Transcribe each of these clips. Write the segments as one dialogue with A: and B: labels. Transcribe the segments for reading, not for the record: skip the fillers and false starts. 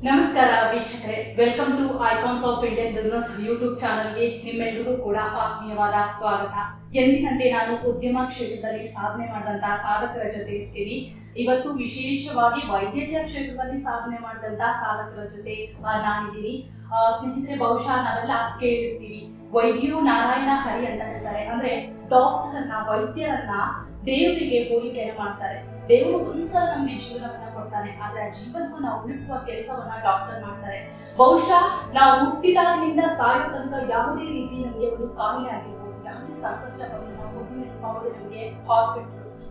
A: ನಮಸ್ಕಾರ ವೀಕ್ಷಕರೇ, welcome to icons of Indian business YouTube ಚಾನೆಲ್ಗೆ ನಿಮ್ಮೆಲ್ಲರಿಗೂ ಕೂಡ ಆತ್ಮೀಯವಾದ ಸ್ವಾಗತ. ಎಂದಿನಂತೆ ನಾನು ಉದ್ಯಮ ಕ್ಷೇತ್ರದಲ್ಲಿ ಸಾಧನೆ ಮಾಡಿದಂತಹ ಸಾಧಕರ ಜೊತೆ ಇರ್ತೀನಿ. ಇವತ್ತು ವಿಶೇಷವಾಗಿ ವೈದ್ಯಕೀಯ ಕ್ಷೇತ್ರದಲ್ಲಿ ಸಾಧನೆ ಮಾಡಿದಂತಹ ಸಾಧಕರ ಜೊತೆ ನಾನಿದ್ದೀನಿ. ಸ್ನೇಹಿತರೆ, ಬಹುಶಃ ನಾವೆಲ್ಲ ಕೇಳಿರ್ತೀವಿ, ವೈದ್ಯರು ನಾರಾಯಣ ಹರಿ ಅಂತ ಹೇಳ್ತಾರೆ. ಅಂದ್ರೆ ಡಾಕ್ಟರನ್ನ, ವೈದ್ಯರನ್ನ ದೇವರಿಗೆ ಹೋಲಿಕೆಯನ್ನು ಮಾಡ್ತಾರೆ. ದೇವರು ಒಂದ್ಸಲ ನಮ್ಗೆ ಜೀವನವನ್ನ ಕೊಡ್ತಾನೆ, ಆದ್ರೆ ಆ ಜೀವನವನ್ನ ಉಳಿಸುವ ಕೆಲಸವನ್ನ ಡಾಕ್ಟರ್ ಮಾಡ್ತಾರೆ. ಬಹುಶಃ ನಾವು ಹುಟ್ಟಿದಾಗಿನಿಂದ ಸಾಯೋ ತನಕ ಯಾವುದೇ ರೀತಿ ನಮ್ಗೆ ಒಂದು ಕಾಯಿಲೆ ಆಗಿರ್ಬೋದು, ಯಾವುದೇ ಸಂಕಷ್ಟ ಬಂದು ನಾವು ನಮ್ಗೆ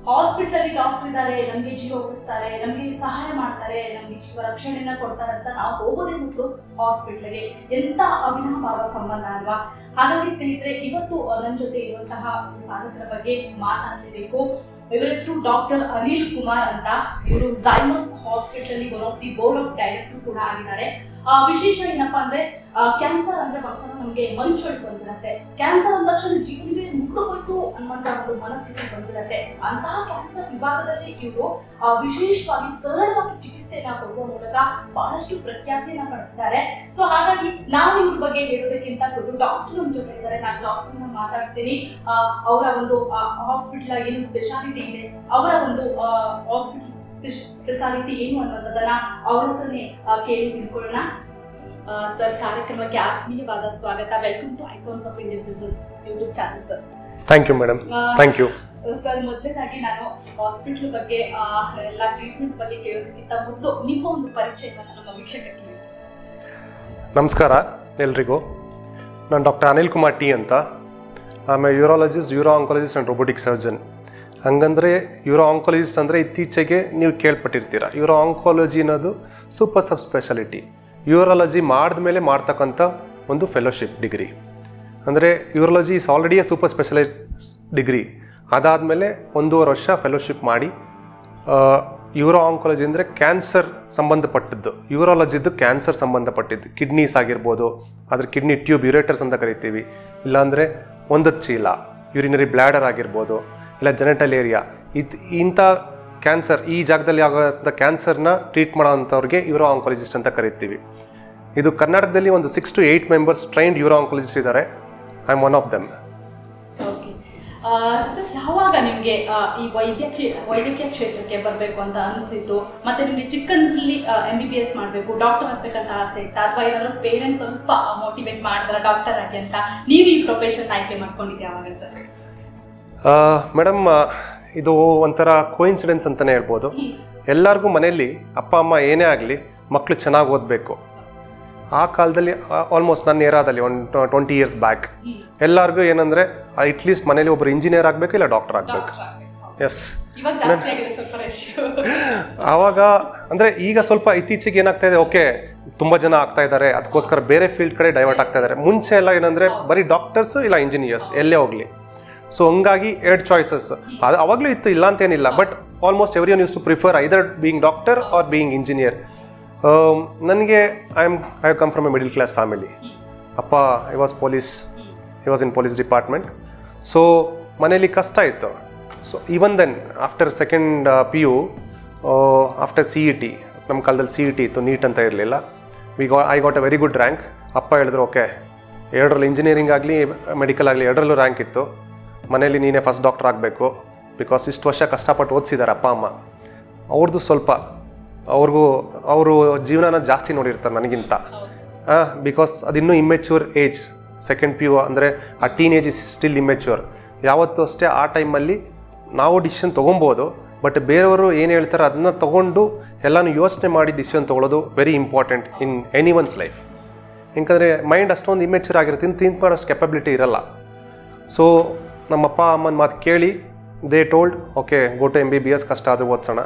A: ಹಾಸ್ಪಿಟಲ್ ಅಲ್ಲಿ ಡಾಕ್ಟರ್ ಇದ್ದಾರೆ, ನಮ್ಗೆ ಜೀವ ಉಳಿಸ್ತಾರೆ, ನಮ್ಗೆ ಸಹಾಯ ಮಾಡ್ತಾರೆ, ನಮ್ಗೆ ಜೀವ ರಕ್ಷಣೆಯನ್ನ ಕೊಡ್ತಾರೆ ಅಂತ ನಾವು ಹೋಗೋದೇ ಮೊದಲು ಹಾಸ್ಪಿಟಲ್ಗೆ. ಎಂತ ಅವಿನಾಭಾವ ಸಂಬಂಧ ಅಲ್ವಾ? ಹಾಗಾಗಿ ಸ್ನೇಹಿತರೆ, ಇವತ್ತು ನನ್ನ ಜೊತೆ ಇರುವಂತಹ ಸಾಧಕರ ಬಗ್ಗೆ ಮಾತಾಡಲೇಬೇಕು. ಇವರ ಹೆಸರು ಡಾಕ್ಟರ್ ಅನಿಲ್ ಕುಮಾರ್ ಅಂತ. ಇವರು Zymus hospital one of the board of director ಕೂಡ ಆಗಿದ್ದಾರೆ. ವಿಶೇಷ ಏನಪ್ಪಾ ಅಂದ್ರೆ, ಕ್ಯಾನ್ಸರ್ ಅಂದ್ರೆ ಒಂದ್ಸಲ ನಮ್ಗೆ ಮಂಚೊಟ್ಟು ಬಂದಿರತ್ತೆ. ಕ್ಯಾನ್ಸರ್ ಅಂದ ತಕ್ಷಣ ಜೀವನವೇ ಮುಗ್ದು ಹೋಯ್ತು ಅನ್ನುವಂತ ಒಂದು ಮನಸ್ಥಿತಿ ಬಂದಿರತ್ತೆ. ಅಂತಹ ಕ್ಯಾನ್ಸರ್ ವಿಭಾಗದಲ್ಲಿ ಇವರು ವಿಶೇಷವಾಗಿ ಸರಳವಾಗಿ ಚಿಕಿತ್ಸೆಯನ್ನ ಕೊಡುವ ಮೂಲಕ ಬಹಳಷ್ಟು ಪ್ರಖ್ಯಾತಿಯನ್ನ ಪಡೆದಿದ್ದಾರೆ. ಸೊ ಹಾಗಾಗಿ ನಾವು ಇವ್ರ ಬಗ್ಗೆ ಹೇಳೋದಕ್ಕಿಂತ ಮೊದಲು ಡಾಕ್ಟರ್ ನಮ್ಮ ಜೊತೆ ಇದ್ದಾರೆ. ನಾನು ಡಾಕ್ಟರ್ನ ಮಾತಾಡ್ತೀನಿ. ಅವರ ಒಂದು ಹಾಸ್ಪಿಟಲ್ ಏನು ಸ್ಪೆಷಾಲಿಟಿ ಇದೆ, ಅವರ ಒಂದು ಹಾಸ್ಪಿಟಲ್ ಸ್ಪೆಷಾಲಿಟಿ ಏನು ಅನ್ನೋದನ್ನ ಅವ್ರ ಹತ್ರನೇ ಕೇಳಿ ತಿಳ್ಕೊಳ್ಳೋಣ. ಸರ್ ಕಾರ್ಯಕ್ರಮಕ್ಕೆ ಆತ್ಮೀಯವಾದ ಸ್ವಾಗತ. Welcome to icons of Indian business YouTube channel sir.
B: Thank you madam. Thank you
A: sir. ಮೊದಲನೇದಾಗಿ ನಾನು ಹಾಸ್ಪಿಟಲ್ ಬಗ್ಗೆ ಎಲ್ಲ ಟ್ರೀಟ್ಮೆಂಟ್ ಬಗ್ಗೆ ಕೇಳೋದಕ್ಕಿಂತ ಮೊದಲು ನಿಮ್ಮ ಒಂದು ಪರಿಚಯವನ್ನು ನಮ್ಮ ವೀಕ್ಷಕರಿಗೆ ಹೇಳಿ ಸರ್.
B: ನಮಸ್ಕಾರ ಎಲ್ರಿಗೂ. ನಾನು ಡಾಕ್ಟರ್ ಅನಿಲ್ ಕುಮಾರ್ ಟಿ ಅಂತ. ಆಮೇಲೆ urologist, uro oncologist and robotic surgeon. ಹಂಗಂದರೆ ಯೂರೋ ಆಂಕಾಲಜಿಸ್ಟ್ ಅಂದರೆ ಇತ್ತೀಚೆಗೆ ನೀವು ಕೇಳ್ಪಟ್ಟಿರ್ತೀರ. ಯೂರೋ ಆಂಕಾಲಜಿ ಅನ್ನೋದು ಸೂಪರ್ ಸಬ್ ಸ್ಪೆಷಾಲಿಟಿ. ಯೂರಾಲಜಿ ಮಾಡಿದ್ಮೇಲೆ ಮಾಡ್ತಕ್ಕಂಥ ಒಂದು ಫೆಲೋಶಿಪ್ ಡಿಗ್ರಿ. ಅಂದರೆ urology is already a super specialise degree. ಅದಾದಮೇಲೆ 1.5 ವರ್ಷ ಫೆಲೋಶಿಪ್ ಮಾಡಿ ಯೂರೋ ಆಂಕಾಲಜಿ ಅಂದರೆ ಕ್ಯಾನ್ಸರ್ ಸಂಬಂಧಪಟ್ಟದ್ದು, ಯೂರಾಲಜಿದ್ದು ಕ್ಯಾನ್ಸರ್ ಸಂಬಂಧಪಟ್ಟಿದ್ದು, ಕಿಡ್ನೀಸ್ ಆಗಿರ್ಬೋದು, ಅದ್ರ ಕಿಡ್ನಿ ಟ್ಯೂಬ್ ಯುರೇಟರ್ಸ್ ಅಂತ ಕರಿತೀವಿ, ಇಲ್ಲಾಂದರೆ ಒಂದದ ಚೀಲ, ಯೂರಿನರಿ ಬ್ಲ್ಯಾಡರ್ ಆಗಿರ್ಬೋದು, ಇಲ್ಲ ಜೆನೆಟಲ್ ಏರಿಯಾ, ಇಂಥ ಕ್ಯಾನ್ಸರ್, ಈ ಜಾಗದಲ್ಲಿ ಆಗೋಂಥ ಕ್ಯಾನ್ಸರ್ನ ಟ್ರೀಟ್ ಮಾಡೋಂಥವ್ರಿಗೆ ಯೂರೋ ಆಂಕಾಲಜಿಸ್ಟ್ ಅಂತ ಕರಿತೀವಿ. ಇದು ಕರ್ನಾಟಕದಲ್ಲಿ ಒಂದು 6 to 8 members trained uro oncologist ಇದ್ದಾರೆ. I am one of them.
A: Sir, ಯಾವಾಗ ನಿಮಗೆ ಈ ವೈದ್ಯಕೀಯ ಕ್ಷೇತ್ರಕ್ಕೆ ಬರಬೇಕು ಅಂತ ಅನಿಸ್ತಿತ್ತು? ಮತ್ತೆ ನಿಮಗೆ ಚಿಕ್ಕಂದಲ್ಲಿ MBBS ಮಾಡಬೇಕು, ಡಾಕ್ಟರ್ ಆಗಬೇಕಂತ ಆಸೆ ಇತ್ತಾ, ಅಥವಾ ಏನಾದರೂ ಪೇರೆಂಟ್ಸ್ ಸ್ವಲ್ಪ ಮೋಟಿವೇಟ್ ಮಾಡಿದ್ರ ಡಾಕ್ಟರ್ ಆಗಿ ಅಂತ ನೀವು ಈ ಪ್ರೊಫೆಷನ್ ಆಯ್ಕೆ ಮಾಡ್ಕೊಂಡಿದ್ದೆ ಯಾವಾಗ ಸರ್?
B: ಮೇಡಮ್, ಇದು ಒಂಥರ ಕೋಇನ್ಸಿಡೆನ್ಸ್ ಅಂತಲೇ ಹೇಳ್ಬೋದು. ಎಲ್ಲರಿಗೂ ಮನೆಯಲ್ಲಿ ಅಪ್ಪ ಅಮ್ಮ ಏನೇ ಆಗಲಿ ಮಕ್ಕಳು ಚೆನ್ನಾಗಿ ಓದಬೇಕು. ಆ ಕಾಲದಲ್ಲಿ ಆಲ್ಮೋಸ್ಟ್ ನನ್ನ ಏರಾದಲ್ಲಿ ಒಂದು 20 years ಬ್ಯಾಕ್ ಎಲ್ಲರಿಗೂ ಏನಂದರೆ ಅಟ್ಲೀಸ್ಟ್ ಮನೇಲಿ ಒಬ್ಬರು ಇಂಜಿನಿಯರ್ ಆಗಬೇಕು, ಇಲ್ಲ ಡಾಕ್ಟರ್ ಆಗಬೇಕು. ಎಸ್, ಆವಾಗ ಅಂದರೆ ಈಗ ಸ್ವಲ್ಪ ಇತ್ತೀಚೆಗೆ ಏನಾಗ್ತಾ ಇದೆ, ಓಕೆ ತುಂಬ ಜನ ಆಗ್ತಾ ಇದ್ದಾರೆ, ಅದಕ್ಕೋಸ್ಕರ ಬೇರೆ ಫೀಲ್ಡ್ ಕಡೆ ಡೈವರ್ಟ್ ಆಗ್ತಾ ಇದ್ದಾರೆ. ಮುಂಚೆ ಎಲ್ಲ ಏನಂದರೆ ಬರೀ ಡಾಕ್ಟರ್ಸು ಇಲ್ಲ ಇಂಜಿನಿಯರ್ಸ್ ಎಲ್ಲೇ ಹೋಗಲಿ. ಸೊ ಹಂಗಾಗಿ 2 choices ಅದು ಅವಾಗಲೂ ಇತ್ತು, ಇಲ್ಲ ಅಂತೇನಿಲ್ಲ. But almost every one use to prefer either being doctor or being engineer. ನನಗೆ I have come from a middle class family. ಅಪ್ಪ I was in police department. So ಮನೇಲಿ ಕಷ್ಟ ಇತ್ತು. So even then after second PU, after CET, ನಮ್ಮ ಕಾಲದಲ್ಲಿ CET ಇತ್ತು, NEET ಅಂತ ಇರಲಿಲ್ಲ. I got a very good rank. ಅಪ್ಪ ಹೇಳಿದ್ರು, ಓಕೆ 2ರಲ್ಲಿ ಇಂಜಿನಿಯರಿಂಗ್ ಆಗಲಿ ಮೆಡಿಕಲ್ ಆಗಲಿ 2ರಲ್ಲೂ ರ್ಯಾಂಕ್ ಇತ್ತು, ಮನೇಲಿ ನೀನೇ ಫಸ್ಟ್ ಡಾಕ್ಟರ್ ಆಗಬೇಕು. ಬಿಕಾಸ್ ಇಷ್ಟು ವರ್ಷ ಕಷ್ಟಪಟ್ಟು ಓದಿಸಿದ್ದಾರೆ ಅಪ್ಪ ಅಮ್ಮ. ಅವ್ರದ್ದು ಸ್ವಲ್ಪ ಅವರು ಜೀವನನ ಜಾಸ್ತಿ ನೋಡಿರ್ತಾರೆ ನನಗಿಂತ. ಬಿಕಾಸ್ ಅದಿನ್ನೂ ಇಮ್ಮೆಚ್ಯೂರ್ ಏಜ್. ಸೆಕೆಂಡ್ PU ಅಂದರೆ ಆ ಟೀನೇಜ್ ಇಸ್ ಸ್ಟಿಲ್ ಇಮ್ಮೆಚ್ಯೂರ್. ಯಾವತ್ತೂ ಅಷ್ಟೇ ಆ ಟೈಮಲ್ಲಿ ನಾವು ಡಿಸಿಷನ್ ತೊಗೊಬೋದು, ಬಟ್ ಬೇರೆಯವರು ಏನು ಹೇಳ್ತಾರೆ ಅದನ್ನ ತೊಗೊಂಡು ಎಲ್ಲನೂ ಯೋಚನೆ ಮಾಡಿ ಡಿಸಿಷನ್ ತೊಗೊಳ್ಳೋದು very important in any one's life. ಯಾಕಂದರೆ ಮೈಂಡ್ ಅಷ್ಟೊಂದು ಇಮ್ಮೆಚ್ಯೂರ್ ಆಗಿರುತ್ತೆ, ಥಿಂಕ್ ಮಾಡೋಷ್ಟು ಕೆಪಬಿಲಿಟಿ ಇರಲ್ಲ. ಸೊ ನಮ್ಮಪ್ಪ ಅಮ್ಮನ ಮಾತು ಕೇಳಿ they told, okay go to MBBS, ಕಷ್ಟ ಆದರೂ ಓದಿಸೋಣ,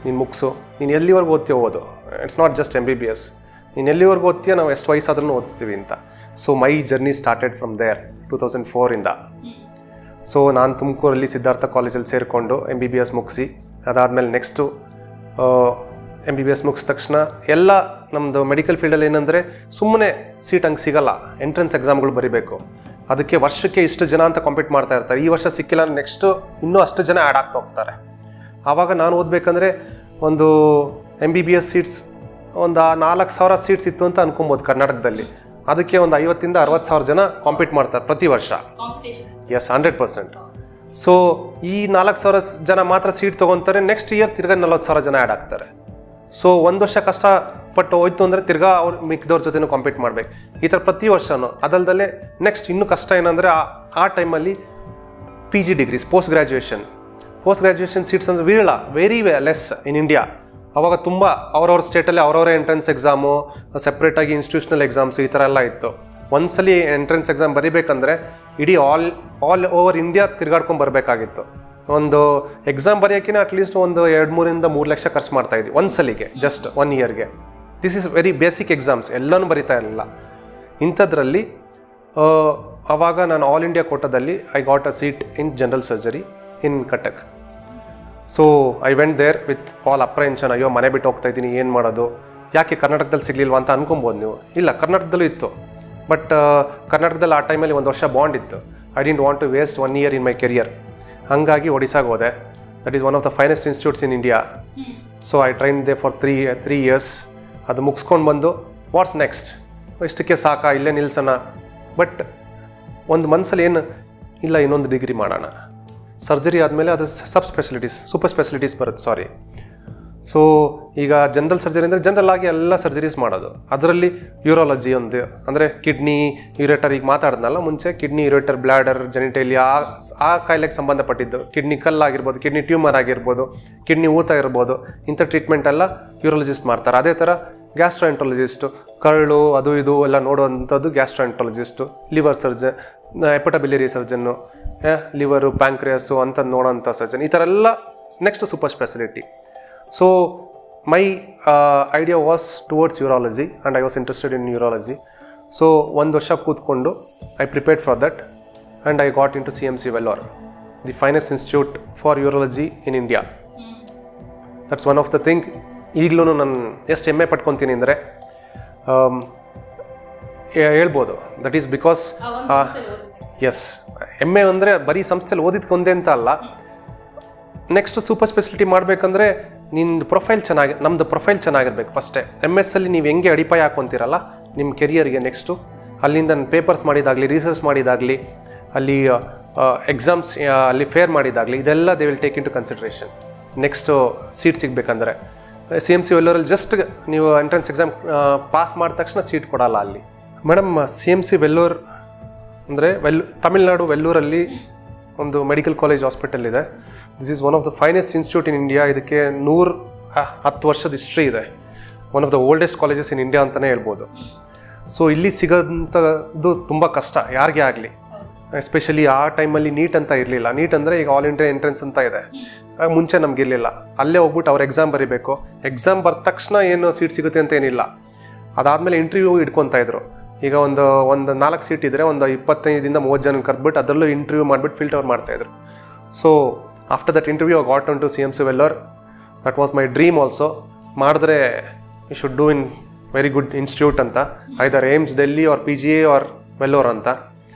B: ನೀನು ಮುಗಿಸು, ನೀನು ಎಲ್ಲಿವರೆಗೂ ಓದ್ತೀಯೋ ಓದು, ಇಟ್ಸ್ ನಾಟ್ ಜಸ್ಟ್ MBBS, ನೀನು ಎಲ್ಲಿವರೆಗೂ ಓದ್ತೀಯೋ ನಾವು ಎಷ್ಟು ವಯಸ್ಸಾದ್ರೂ ಓದಿಸ್ತೀವಿ ಅಂತ. So my journey started from there 2004 so ನಾನು ತುಮಕೂರಲ್ಲಿ ಸಿದ್ಧಾರ್ಥ ಕಾಲೇಜಲ್ಲಿ ಸೇರಿಕೊಂಡು MBBS ಮುಗಿಸಿ, ಅದಾದಮೇಲೆ ನೆಕ್ಸ್ಟು MBBS ಮುಗಿಸಿದ ತಕ್ಷಣ ಎಲ್ಲ ನಮ್ಮದು ಮೆಡಿಕಲ್ ಫೀಲ್ಡಲ್ಲಿ ಏನಂದರೆ ಸುಮ್ಮನೆ ಸೀಟ್ ಹಂಗೆ ಸಿಗಲ್ಲ, ಎಂಟ್ರೆನ್ಸ್ ಎಕ್ಸಾಮ್ಗಳು ಬರೀಬೇಕು. ಅದಕ್ಕೆ ವರ್ಷಕ್ಕೆ ಇಷ್ಟು ಜನ ಅಂತ ಕಾಂಪೀಟ್ ಮಾಡ್ತಾ ಇರ್ತಾರೆ. ಈ ವರ್ಷ ಸಿಕ್ಕಿಲ್ಲ, ನೆಕ್ಸ್ಟು ಇನ್ನೂ ಅಷ್ಟು ಜನ ಆ್ಯಡ್ ಆಗ್ತಾ ಹೋಗ್ತಾರೆ. ಆವಾಗ ನಾನು ಓದಬೇಕಂದ್ರೆ ಒಂದು MBBS ಸೀಟ್ಸ್ ಒಂದು 4,000 ಸೀಟ್ಸ್ ಇತ್ತು ಅಂತ ಅನ್ಕೊಬೋದು ಕರ್ನಾಟಕದಲ್ಲಿ. ಅದಕ್ಕೆ ಒಂದು 50,000 to 60,000 ಜನ ಕಾಂಪೀಟ್ ಮಾಡ್ತಾರೆ ಪ್ರತಿ ವರ್ಷ. ಎಸ್, 100%. ಸೊ ಈ 4,000 ಜನ ಮಾತ್ರ ಸೀಟ್ ತೊಗೊತಾರೆ. ನೆಕ್ಸ್ಟ್ ಇಯರ್ ತಿರ್ಗಾ 40,000 ಜನ ಆ್ಯಡ್ ಆಗ್ತಾರೆ. ಸೊ ಒಂದು ವರ್ಷ ಕಷ್ಟಪಟ್ಟು ಹೋಯ್ತು ಅಂದರೆ ತಿರ್ಗಾ ಅವ್ರು ಮಿಕ್ಕಿದವ್ರ ಜೊತೆನೂ ಕಾಂಪೀಟ್ ಮಾಡಬೇಕು. ಈ ಥರ ಪ್ರತಿ ವರ್ಷವೂ. ಅದಲ್ಲದೆ ನೆಕ್ಸ್ಟ್ ಇನ್ನೂ ಕಷ್ಟ ಏನಂದರೆ ಆ ಟೈಮಲ್ಲಿ PG degrees, post graduation seats ಅಂದರೆ ವಿರಳ, ವೆರಿ ಲೆಸ್ ಇನ್ ಇಂಡಿಯಾ. ಅವಾಗ ತುಂಬ ಅವ್ರವ್ರ ಸ್ಟೇಟಲ್ಲಿ ಅವ್ರವರೇ ಎಂಟ್ರೆನ್ಸ್ ಎಕ್ಸಾಮು, ಸಪ್ರೇಟಾಗಿ ಇನ್ಸ್ಟಿಟ್ಯೂಷನಲ್ ಎಕ್ಸಾಮ್ಸು, ಈ ಥರ ಎಲ್ಲ ಇತ್ತು. ಒಂದ್ಸಲಿ ಎಂಟ್ರೆನ್ಸ್ ಎಕ್ಸಾಮ್ ಬರೀಬೇಕಂದ್ರೆ ಇಡೀ ಆಲ್ ಓವರ್ ಇಂಡಿಯಾ ತಿರ್ಗಾಡ್ಕೊಂಡು ಬರಬೇಕಾಗಿತ್ತು. ಒಂದು ಎಕ್ಸಾಮ್ ಬರೆಯೋಕ್ಕಿಂತ ಅಟ್ಲೀಸ್ಟ್ ಒಂದು 2-3 ಲಕ್ಷ ಖರ್ಚು ಮಾಡ್ತಾಯಿದ್ವಿ ಒಂದ್ಸಲಿಗೆ, ಜಸ್ಟ್ 1 yearಗೆ. This is very basic exams, ಎಲ್ಲನೂ ಬರೀತಾ ಇರಲಿಲ್ಲ. ಇಂಥದ್ರಲ್ಲಿ ಆವಾಗ ನಾನು ಆಲ್ ಇಂಡಿಯಾ ಕೋಟಾದಲ್ಲಿ I got a seat in general surgery in Cuttack. So I went there with all apprehension. ಅಯ್ಯೋ ಮನೆ ಬಿಟ್ಟು ಹೋಗ್ತಾ ಇದ್ದೀನಿ, ಏನು ಮಾಡೋದು, ಯಾಕೆ ಕರ್ನಾಟಕದಲ್ಲಿ ಸಿಗಲಿಲ್ವಾ ಅಂತ ಅನ್ಕೊಬೋದು ನೀವು. ಇಲ್ಲ, ಕರ್ನಾಟಕದಲ್ಲೂ ಇತ್ತು. ಬಟ್ ಕರ್ನಾಟಕದಲ್ಲಿ ಆ ಟೈಮಲ್ಲಿ 1 ವರ್ಷ ಬಾಂಡ್ ಇತ್ತು. I didn't want to waste 1 year in my career. ಹಾಗಾಗಿ ಒಡಿಸಾಗೆ ಹೋದೆ. That is one of the finest institutes in India. So I train there for 3 years. ಅದು ಮುಗಿಸ್ಕೊಂಡು ಬಂದು ವಾಟ್ಸ್ ನೆಕ್ಸ್ಟ್, ಇಷ್ಟಕ್ಕೆ ಸಾಕಾ, ಇಲ್ಲೇ ನಿಲ್ಸೋಣ. ಬಟ್ ಒಂದು ಮನಸ್ಸಲ್ಲಿ ಏನು ಇಲ್ಲ, ಇನ್ನೊಂದು ಡಿಗ್ರಿ ಮಾಡೋಣ. ಸರ್ಜರಿ ಆದಮೇಲೆ ಅದು ಸಬ್ ಸ್ಪೆಷಾಲಿಟೀಸ್, ಸೂಪರ್ ಸ್ಪೆಷಾಲಿಟೀಸ್ ಬರುತ್ತೆ. ಸೊ ಈಗ ಜನರಲ್ ಸರ್ಜರಿ ಅಂದರೆ ಜನರಲ್ ಆಗಿ ಎಲ್ಲ ಸರ್ಜರೀಸ್ ಮಾಡೋದು. ಅದರಲ್ಲಿ ಯೂರಾಲಜಿ ಒಂದು ಅಂದರೆ ಕಿಡ್ನಿ ಯುರೇಟರ್, ಈಗ ಮಾತಾಡಿದ್ನಲ್ಲ ಮುಂಚೆ, ಕಿಡ್ನಿ ಯುರೇಟರ್, ಬ್ಲಾಡರ್, ಜೆನಿಟೇಲಿಯಾ, ಆ ಕಾಯಿಲೆಗೆ ಸಂಬಂಧಪಟ್ಟಿದ್ದು, ಕಿಡ್ನಿ ಕಲ್ಲಾಗಿರ್ಬೋದು, ಕಿಡ್ನಿ ಟ್ಯೂಮರ್ ಆಗಿರ್ಬೋದು, ಕಿಡ್ನಿ ಊತ ಇರ್ಬೋದು, ಇಂಥ ಟ್ರೀಟ್ಮೆಂಟ್ ಎಲ್ಲ ಯೂರಾಲಜಿಸ್ಟ್ ಮಾಡ್ತಾರೆ. ಅದೇ ಥರ ಗ್ಯಾಸ್ಟ್ರೋಎಂಟ್ರಾಲಜಿಸ್ಟು, ಕರಳು ಅದು ಇದು ಎಲ್ಲ ನೋಡುವಂಥದ್ದು gastroenterologist, liver surgeon, hepatobiliary surgeon, liver, pancreas ಅಂತ ನೋಡೋಂಥ ಸರ್ಜನ್, ಈ ಥರ ಎಲ್ಲ next super speciality. So my idea was towards urology and I was interested in urology. So 1 ವರ್ಷ ಕೂತ್ಕೊಂಡು I prepared for that and I got into CMC Vellore, the finest institute for urology in India. That's one of the thing. ಈಗಲೂ ನಾನು ಎಷ್ಟು ಹೆಮ್ಮೆ ಪಟ್ಕೊತೀನಿ ಅಂದರೆ ಹೇಳ್ಬೋದು. That is because S, ಹೆಮ್ಮೆ ಅಂದರೆ ಬರೀ ಸಂಸ್ಥೆಯಲ್ಲಿ ಓದಿದ್ಕೊಂದೇ ಅಂತ ಅಲ್ಲ. ನೆಕ್ಸ್ಟ್ ಸೂಪರ್ ಸ್ಪೆಷಾಲಿಟಿ ಮಾಡಬೇಕಂದ್ರೆ ನಿಮ್ಮದು ಪ್ರೊಫೈಲ್ ಚೆನ್ನಾಗಿ, ನಮ್ಮದು ಪ್ರೊಫೈಲ್ ಚೆನ್ನಾಗಿರ್ಬೇಕು ಫಸ್ಟೇ. MS ಅಲ್ಲಿ ನೀವು ಹೆಂಗೆ ಅಡಿಪಾಯ ಹಾಕ್ಕೊತೀರಲ್ಲ ನಿಮ್ಮ ಕೆರಿಯರ್ಗೆ, ನೆಕ್ಸ್ಟು ಅಲ್ಲಿಂದ ಪೇಪರ್ಸ್ ಮಾಡಿದಾಗಲಿ, ರಿಸರ್ಚ್ ಮಾಡಿದಾಗಲಿ, ಅಲ್ಲಿ ಎಕ್ಸಾಮ್ಸ್ ಅಲ್ಲಿ ಫೇರ್ ಮಾಡಿದಾಗಲಿ, ಇದೆಲ್ಲ they will take into consideration. Next seat ಸಿಗಬೇಕಂದ್ರೆ CMC ವೆಲ್ಲೂರಲ್ಲಿ ಜಸ್ಟ್ ನೀವು ಎಂಟ್ರೆನ್ಸ್ ಎಕ್ಸಾಮ್ ಪಾಸ್ ಮಾಡಿದ ತಕ್ಷಣ ಸೀಟ್ ಕೊಡಲ್ಲ ಅಲ್ಲಿ. ಮೇಡಮ್, CMC ವೆಲ್ಲೂರ್ ಅಂದರೆ ತಮಿಳ್ನಾಡು ವೆಲ್ಲೂರಲ್ಲಿ ಒಂದು ಮೆಡಿಕಲ್ ಕಾಲೇಜ್ ಹಾಸ್ಪಿಟಲ್ ಇದೆ. This is one of the finest institute in India. ಇದಕ್ಕೆ 110 ವರ್ಷದ ಹಿಸ್ಟ್ರಿ ಇದೆ. One of the oldest colleges in India ಅಂತಲೇ ಹೇಳ್ಬೋದು. ಸೊ ಇಲ್ಲಿ ಸಿಗೋಂಥದ್ದು ತುಂಬ ಕಷ್ಟ ಯಾರಿಗೆ ಆಗಲಿ, ಎಸ್ಪೆಷಲಿ ಆ ಟೈಮಲ್ಲಿ ನೀಟ್ ಅಂತ ಇರಲಿಲ್ಲ. ನೀಟ್ ಅಂದರೆ ಈಗ ಆಲ್ ಇಂಡಿಯಾ ಎಂಟ್ರೆನ್ಸ್ ಅಂತ ಇದೆ, ಮುಂಚೆ ನಮಗಿರಲಿಲ್ಲ. ಅಲ್ಲೇ ಹೋಗ್ಬಿಟ್ಟು ಅವ್ರು ಎಕ್ಸಾಮ್ ಬರೀಬೇಕು. ಎಕ್ಸಾಮ್ ಬರೆದ ತಕ್ಷಣ ಏನು ಸೀಟ್ ಸಿಗುತ್ತೆ ಅಂತ ಏನಿಲ್ಲ. ಅದಾದಮೇಲೆ ಇಂಟರ್ವ್ಯೂ ಇಟ್ಕೊತಾ ಇದ್ರು. ಈಗ ಒಂದು 4 ಸೀಟ್ ಇದ್ದರೆ ಒಂದು 25-30 ಜನ ಕರೆದ್ಬಿಟ್ಟು ಅದರಲ್ಲೂ ಇಂಟರ್ವ್ಯೂ ಮಾಡಿಬಿಟ್ಟು ಫಿಲ್ಟರ್ ಮಾಡ್ತಾಯಿದ್ರು. So after that interview I got on to CMC Vellore. That was my dream also. ಮಾಡಿದ್ರೆ you should do in very good institute ಅಂತ, either AIIMS Delhi or PGA or Vellore ಅಂತ.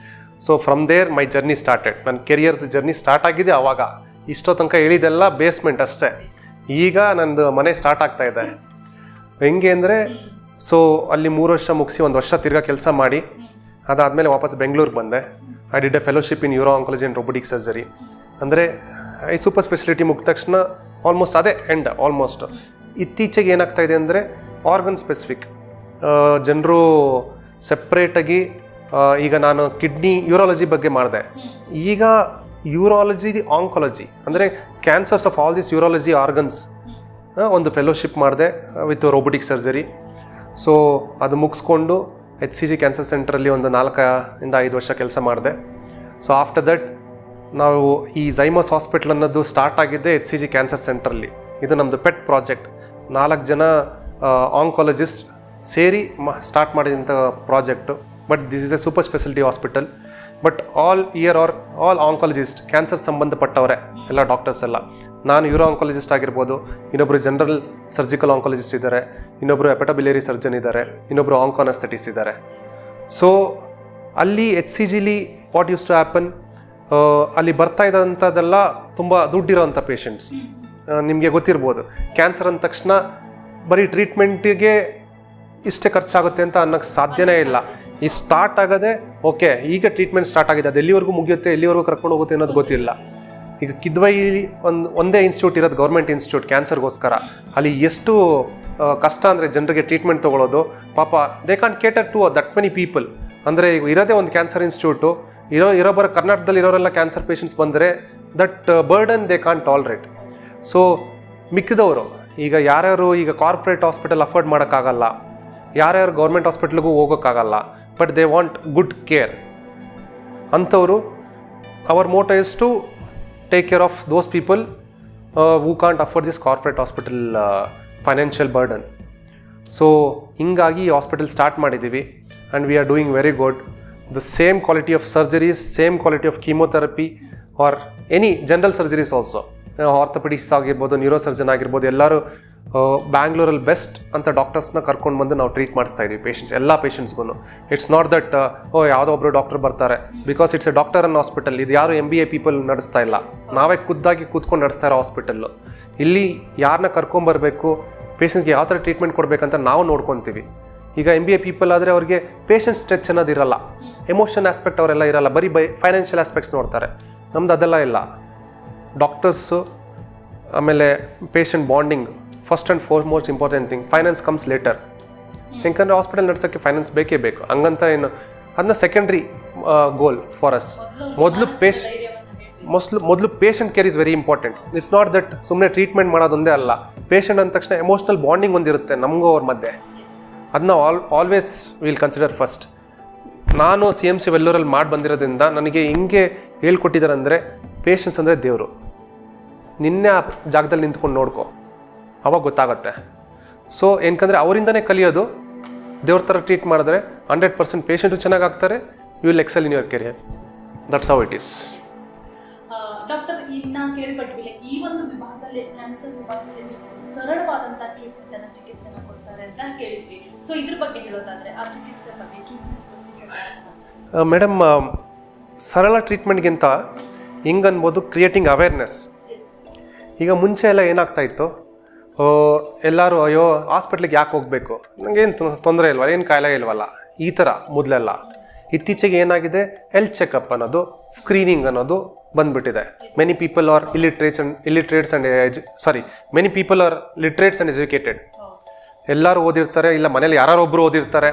B: So from there my journey started. ನನ್ನ ಕೆರಿಯರ್ದು journey start ಆಗಿದೆ ಆವಾಗ. ಇಷ್ಟೋ ತನಕ ಹೇಳಿದೆಲ್ಲ basement ಅಷ್ಟೇ. ಈಗ ನಂದು ಮನೆ ಸ್ಟಾರ್ಟ್ ಆಗ್ತಾ ಇದೆ. ಹೆಂಗೆ ಅಂದರೆ, ಸೊ ಅಲ್ಲಿ 3 ವರ್ಷ ಮುಗಿಸಿ 1 ವರ್ಷ ತಿರ್ಗಾ ಕೆಲಸ ಮಾಡಿ ಅದಾದಮೇಲೆ ವಾಪಸ್ ಬೆಂಗಳೂರಿಗೆ ಬಂದೆ. I did A fellowship in euro oncology and robotic surgery. ಅಂದರೆ ಈ ಸೂಪರ್ ಸ್ಪೆಷಾಲಿಟಿ ಮುಗಿದ ತಕ್ಷಣ ಆಲ್ಮೋಸ್ಟ್ ಅದೇ ಎಂಡ್ ಆಲ್ಮೋಸ್ಟ್. ಇತ್ತೀಚೆಗೆ ಏನಾಗ್ತಾ ಇದೆ ಅಂದರೆ ಆರ್ಗನ್ ಸ್ಪೆಸಿಫಿಕ್ ಜನರು ಸೆಪ್ರೇಟಾಗಿ, ಈಗ ನಾನು ಕಿಡ್ನಿ ಯೂರಾಲಜಿ ಬಗ್ಗೆ ಮಾಡಿದೆ, ಈಗ ಯೂರಾಲಜಿ ಆಂಕಾಲಜಿ ಅಂದರೆ cancers of all this urology organs ಒಂದು ಫೆಲೋಶಿಪ್ ಮಾಡಿದೆ ವಿತ್ ರೋಬೋಟಿಕ್ ಸರ್ಜರಿ. ಸೊ ಅದು ಮುಗಿಸ್ಕೊಂಡು HCG ಕ್ಯಾನ್ಸರ್ ಸೆಂಟ್ರಲ್ಲಿ ಒಂದು 4-5 ವರ್ಷ ಕೆಲಸ ಮಾಡಿದೆ. ಸೊ ಆಫ್ಟರ್ ದಟ್ ನಾವು ಈ ಝೈಮಸ್ ಹಾಸ್ಪಿಟಲ್ ಅನ್ನೋದು ಸ್ಟಾರ್ಟ್ ಆಗಿದ್ದೆ HCG ಕ್ಯಾನ್ಸರ್ ಸೆಂಟ್ರಲ್ಲಿ. ಇದು ನಮ್ಮದು ಪೆಟ್ ಪ್ರಾಜೆಕ್ಟ್. 4 ಜನ ಆಂಕಾಲಜಿಸ್ಟ್ ಸೇರಿ ಸ್ಟಾರ್ಟ್ ಮಾಡಿದಂಥ project. But this is a super speciality hospital. But all oncologist, cancer ಸಂಬಂಧಪಟ್ಟವರೇ ಎಲ್ಲ ಡಾಕ್ಟರ್ಸ್ ಎಲ್ಲ. ನಾನು ಯೂರೋ ಆಂಕಾಲಜಿಸ್ಟ್ ಆಗಿರ್ಬೋದು, ಇನ್ನೊಬ್ಬರು ಜನರಲ್ ಸರ್ಜಿಕಲ್ ಆಂಕಾಲಜಿಸ್ಟ್ ಇದ್ದಾರೆ, ಇನ್ನೊಬ್ಬರು ಹೆಪಟಬಿಲಿಯರಿ ಸರ್ಜನ್ ಇದ್ದಾರೆ, ಇನ್ನೊಬ್ಬರು ಆಂಕಾನಸ್ಥೆಟಿಸ್ಟ್ ಇದ್ದಾರೆ. ಸೊ ಅಲ್ಲಿ HCGಲಿ ವಾಟ್ ಯೂಸ್ ಟು ಹ್ಯಾಪನ್, ಅಲ್ಲಿ ಬರ್ತಾ ಇದ್ದಂಥದ್ದೆಲ್ಲ ತುಂಬ ದುಡ್ಡಿರೋಂಥ ಪೇಷಂಟ್ಸ್. ನಿಮಗೆ ಗೊತ್ತಿರ್ಬೋದು, ಕ್ಯಾನ್ಸರ್ ಅಂದ ತಕ್ಷಣ ಬರೀ ಟ್ರೀಟ್ಮೆಂಟಿಗೆ ಇಷ್ಟೇ ಖರ್ಚಾಗುತ್ತೆ ಅಂತ ಅನ್ನೋಕ್ಕೆ ಸಾಧ್ಯನೇ ಇಲ್ಲ. ಈ ಸ್ಟಾರ್ಟ್ ಆಗೋದೇ ಓಕೆ, ಈಗ ಟ್ರೀಟ್ಮೆಂಟ್ ಸ್ಟಾರ್ಟ್ ಆಗಿದೆ, ಅದು ಎಲ್ಲಿವರೆಗೂ ಮುಗಿಯುತ್ತೆ, ಎಲ್ಲಿವರೆಗೂ ಕರ್ಕೊಂಡು ಹೋಗುತ್ತೆ ಅನ್ನೋದು ಗೊತ್ತಿಲ್ಲ. ಈಗ ಕಿದ್ವೈಲಿ ಒಂದೇ ಇನ್ಸ್ಟಿಟ್ಯೂಟ್ ಇರೋದು, ಗೌರ್ಮೆಂಟ್ ಇನ್ಸ್ಟಿಟ್ಯೂಟ್ ಕ್ಯಾನ್ಸರ್ಗೋಸ್ಕರ. ಅಲ್ಲಿ ಎಷ್ಟು ಕಷ್ಟ ಅಂದರೆ ಜನರಿಗೆ ಟ್ರೀಟ್ಮೆಂಟ್ ತೊಗೊಳ್ಳೋದು. ಪಾಪ they can't cater to that many people. ಅಂದರೆ ಈಗ ಇರೋದೇ ಒಂದು ಕ್ಯಾನ್ಸರ್ ಇನ್ಸ್ಟಿಟ್ಯೂಟು, ಬರೋ ಕರ್ನಾಟಕದಲ್ಲಿ ಇರೋರೆಲ್ಲ ಕ್ಯಾನ್ಸರ್ ಪೇಷಂಟ್ಸ್ ಬಂದರೆ that burden they can't tolerate. So ಮಿಕ್ಕಿದವರು ಈಗ ಯಾರ್ಯಾರು ಈಗ ಕಾರ್ಪೊರೇಟ್ ಹಾಸ್ಪಿಟಲ್ ಅಫೋರ್ಡ್ ಮಾಡೋಕ್ಕಾಗಲ್ಲ, ಯಾರ್ಯಾರು ಗೌರ್ಮೆಂಟ್ ಹಾಸ್ಪಿಟ್ಲಿಗೂ ಹೋಗೋಕ್ಕಾಗಲ್ಲ, but they want good care ಅಂಥವರು, ಅವರ್ motto is to take care of those people who can't afford this corporate hospital financial burden. So ಹಿಂಗಾಗಿ ಈ ಹಾಸ್ಪಿಟಲ್ ಸ್ಟಾರ್ಟ್ ಮಾಡಿದ್ದೀವಿ and we are doing very good. The same quality of surgeries, same quality of chemotherapy or any general surgeries also. Orthopaedics ಆಗಿರ್ಬೋದು, neuro surgeon ಆಗಿರ್ಬೋದು, ಎಲ್ಲರೂ ಬ್ಯಾಂಗ್ಳೂರಲ್ಲಿ best ಅಂತ ಡಾಕ್ಟರ್ಸ್ನ ಕರ್ಕೊಂಡು ಬಂದು ನಾವು ಟ್ರೀಟ್ ಮಾಡಿಸ್ತಾ ಇದ್ದೀವಿ ಪೇಷಂಟ್ಸ್, ಎಲ್ಲ ಪೇಷಂಟ್ಸ್ಗೂ. ಇಟ್ಸ್ ನಾಟ್ ದಟ್ ಯಾವುದೋ ಒಬ್ಬರು ಡಾಕ್ಟರ್ ಬರ್ತಾರೆ, ಬಿಕಾಸ್ ಇಟ್ಸ್ ಎ ಡಾಕ್ಟರ್ ಅನ್ನೋ ಹಾಸ್ಪಿಟಲ್. ಇದು ಯಾರು MBA ಪೀಪಲ್ ನಡೆಸ್ತಾ ಇಲ್ಲ, ನಾವೇ ಖುದ್ದಾಗಿ ಕೂತ್ಕೊಂಡು ನಡೆಸ್ತಾ ಇರೋ ಹಾಸ್ಪಿಟಲ್ಲು. ಇಲ್ಲಿ ಯಾರನ್ನ ಕರ್ಕೊಂಬರ್ಬೇಕು, ಪೇಷಂಟ್ಸ್ಗೆ ಯಾವ ಥರ ಟ್ರೀಟ್ಮೆಂಟ್ ಕೊಡಬೇಕಂತ ನಾವು ನೋಡ್ಕೊತೀವಿ. ಈಗ MBA ಪೀಪಲ್ ಆದರೆ ಅವ್ರಿಗೆ ಪೇಷಂಟ್ ಸ್ಟ್ರೆಚ್ ಅನ್ನೋದಿರಲ್ಲ, ಎಮೋಷನ್ ಆಸ್ಪೆಕ್ಟ್ ಅವರೆಲ್ಲ ಇರಲ್ಲ, ಬರೀ ಫೈನಾನ್ಷಿಯಲ್ ಆಸ್ಪೆಕ್ಟ್ಸ್ ನೋಡ್ತಾರೆ. ನಮ್ದು ಅದೆಲ್ಲ ಇಲ್ಲ. ಡಾಕ್ಟರ್ಸು ಆಮೇಲೆ patient bonding first and foremost important thing. Finance comes later. ಯಾಕಂದರೆ ಹಾಸ್ಪಿಟಲ್ ನಡೆಸೋಕ್ಕೆ ಫೈನಾನ್ಸ್ ಬೇಕೇ ಬೇಕು. ಹಂಗಂತ ಏನು ಅದನ್ನ ಸೆಕೆಂಡ್ರಿ ಗೋಲ್ ಫಾರ್ ಅಸ್. ಮೊದಲು patient care is very important. It's not that ಸುಮ್ಮನೆ ಟ್ರೀಟ್ಮೆಂಟ್ ಮಾಡೋದೊಂದೇ ಅಲ್ಲ. ಪೇಷಂಟ್ ಅಂದ ತಕ್ಷಣ ಎಮೋಷ್ನಲ್ ಬಾಂಡಿಂಗ್ ಒಂದಿರುತ್ತೆ ನಮಗೂ ಅವ್ರ ಮಧ್ಯೆ. ಅದನ್ನ ಆಲ್ವೇಸ್ ವಿಲ್ ಕನ್ಸಿಡರ್ ಫಸ್ಟ್. ನಾನು CMC ವೆಲ್ಲೂರಲ್ಲಿ ಮಾಡಿ ಬಂದಿರೋದ್ರಿಂದ ನನಗೆ ಹಿಂಗೆ ಹೇಳ್ಕೊಟ್ಟಿದ್ದಾರೆ ಅಂದರೆ ಪೇಷನ್ಸ್ ಅಂದರೆ ದೇವರು. ನಿನ್ನೆ ಆ ಜಾಗದಲ್ಲಿ ನಿಂತ್ಕೊಂಡು ನೋಡ್ಕೊ, ಅವಾಗ ಗೊತ್ತಾಗುತ್ತೆ. ಸೊ ಏನಕಂದರೆ ಅವರಿಂದನೇ ಕಲಿಯೋದು. ದೇವ್ರ ಥರ ಟ್ರೀಟ್ ಮಾಡಿದ್ರೆ 100% ಪೇಷಂಟು ಚೆನ್ನಾಗಾಗ್ತಾರೆ. You will excel in your career. That's how it is.
A: Doctor, ಇನ್ನು ಕೇಳ್ಪಟ್ವಿ ಈ ಒಂದು ವಿಭಾಗದಲ್ಲಿ, ಕ್ಯಾನ್ಸರ್ ವಿಭಾಗದಲ್ಲಿ ಸರಳವಾದಂಥ ಟ್ರೀಟ್ಮೆಂಟನ್ನು ಚಿಕಿತ್ಸೆನ ಕೊಡ್ತಾರೆ ಅಂತ ಕೇಳಿದ್ವಿ. ಸೊ ಇದ್ರ ಬಗ್ಗೆ ಹೇಳೋದಾದ್ರೆ ಆ ಚಿಕಿತ್ಸೆ ಬಗ್ಗೆ
B: ಮೇಡಮ್, ಸರಳ ಟ್ರೀಟ್ಮೆಂಟ್ಗಿಂತ ಹಿಂಗನ್ಬೋದು ಕ್ರಿಯೇಟಿಂಗ್ ಅವೇರ್ನೆಸ್. ಈಗ ಮುಂಚೆ ಎಲ್ಲ ಏನಾಗ್ತಾ ಇತ್ತು, ಎಲ್ಲರೂ ಅಯ್ಯೋ ಹಾಸ್ಪಿಟ್ಲಿಗೆ ಯಾಕೆ ಹೋಗಬೇಕು, ನನಗೇನು ತೊಂದರೆ ಇಲ್ವಲ್ಲ, ಏನು ಕಾಯಿಲೆ ಇಲ್ವಲ್ಲ, ಈ ಥರ ಮೊದಲೆಲ್ಲ. ಇತ್ತೀಚೆಗೆ ಏನಾಗಿದೆ, ಹೆಲ್ತ್ ಚೆಕಪ್ ಅನ್ನೋದು, ಸ್ಕ್ರೀನಿಂಗ್ ಅನ್ನೋದು ಬಂದ್ಬಿಟ್ಟಿದೆ. Many people are many people are literates and educated. ಎಲ್ಲರೂ ಓದಿರ್ತಾರೆ, ಇಲ್ಲ ಮನೇಲಿ ಯಾರು ಒಬ್ಬರು ಓದಿರ್ತಾರೆ.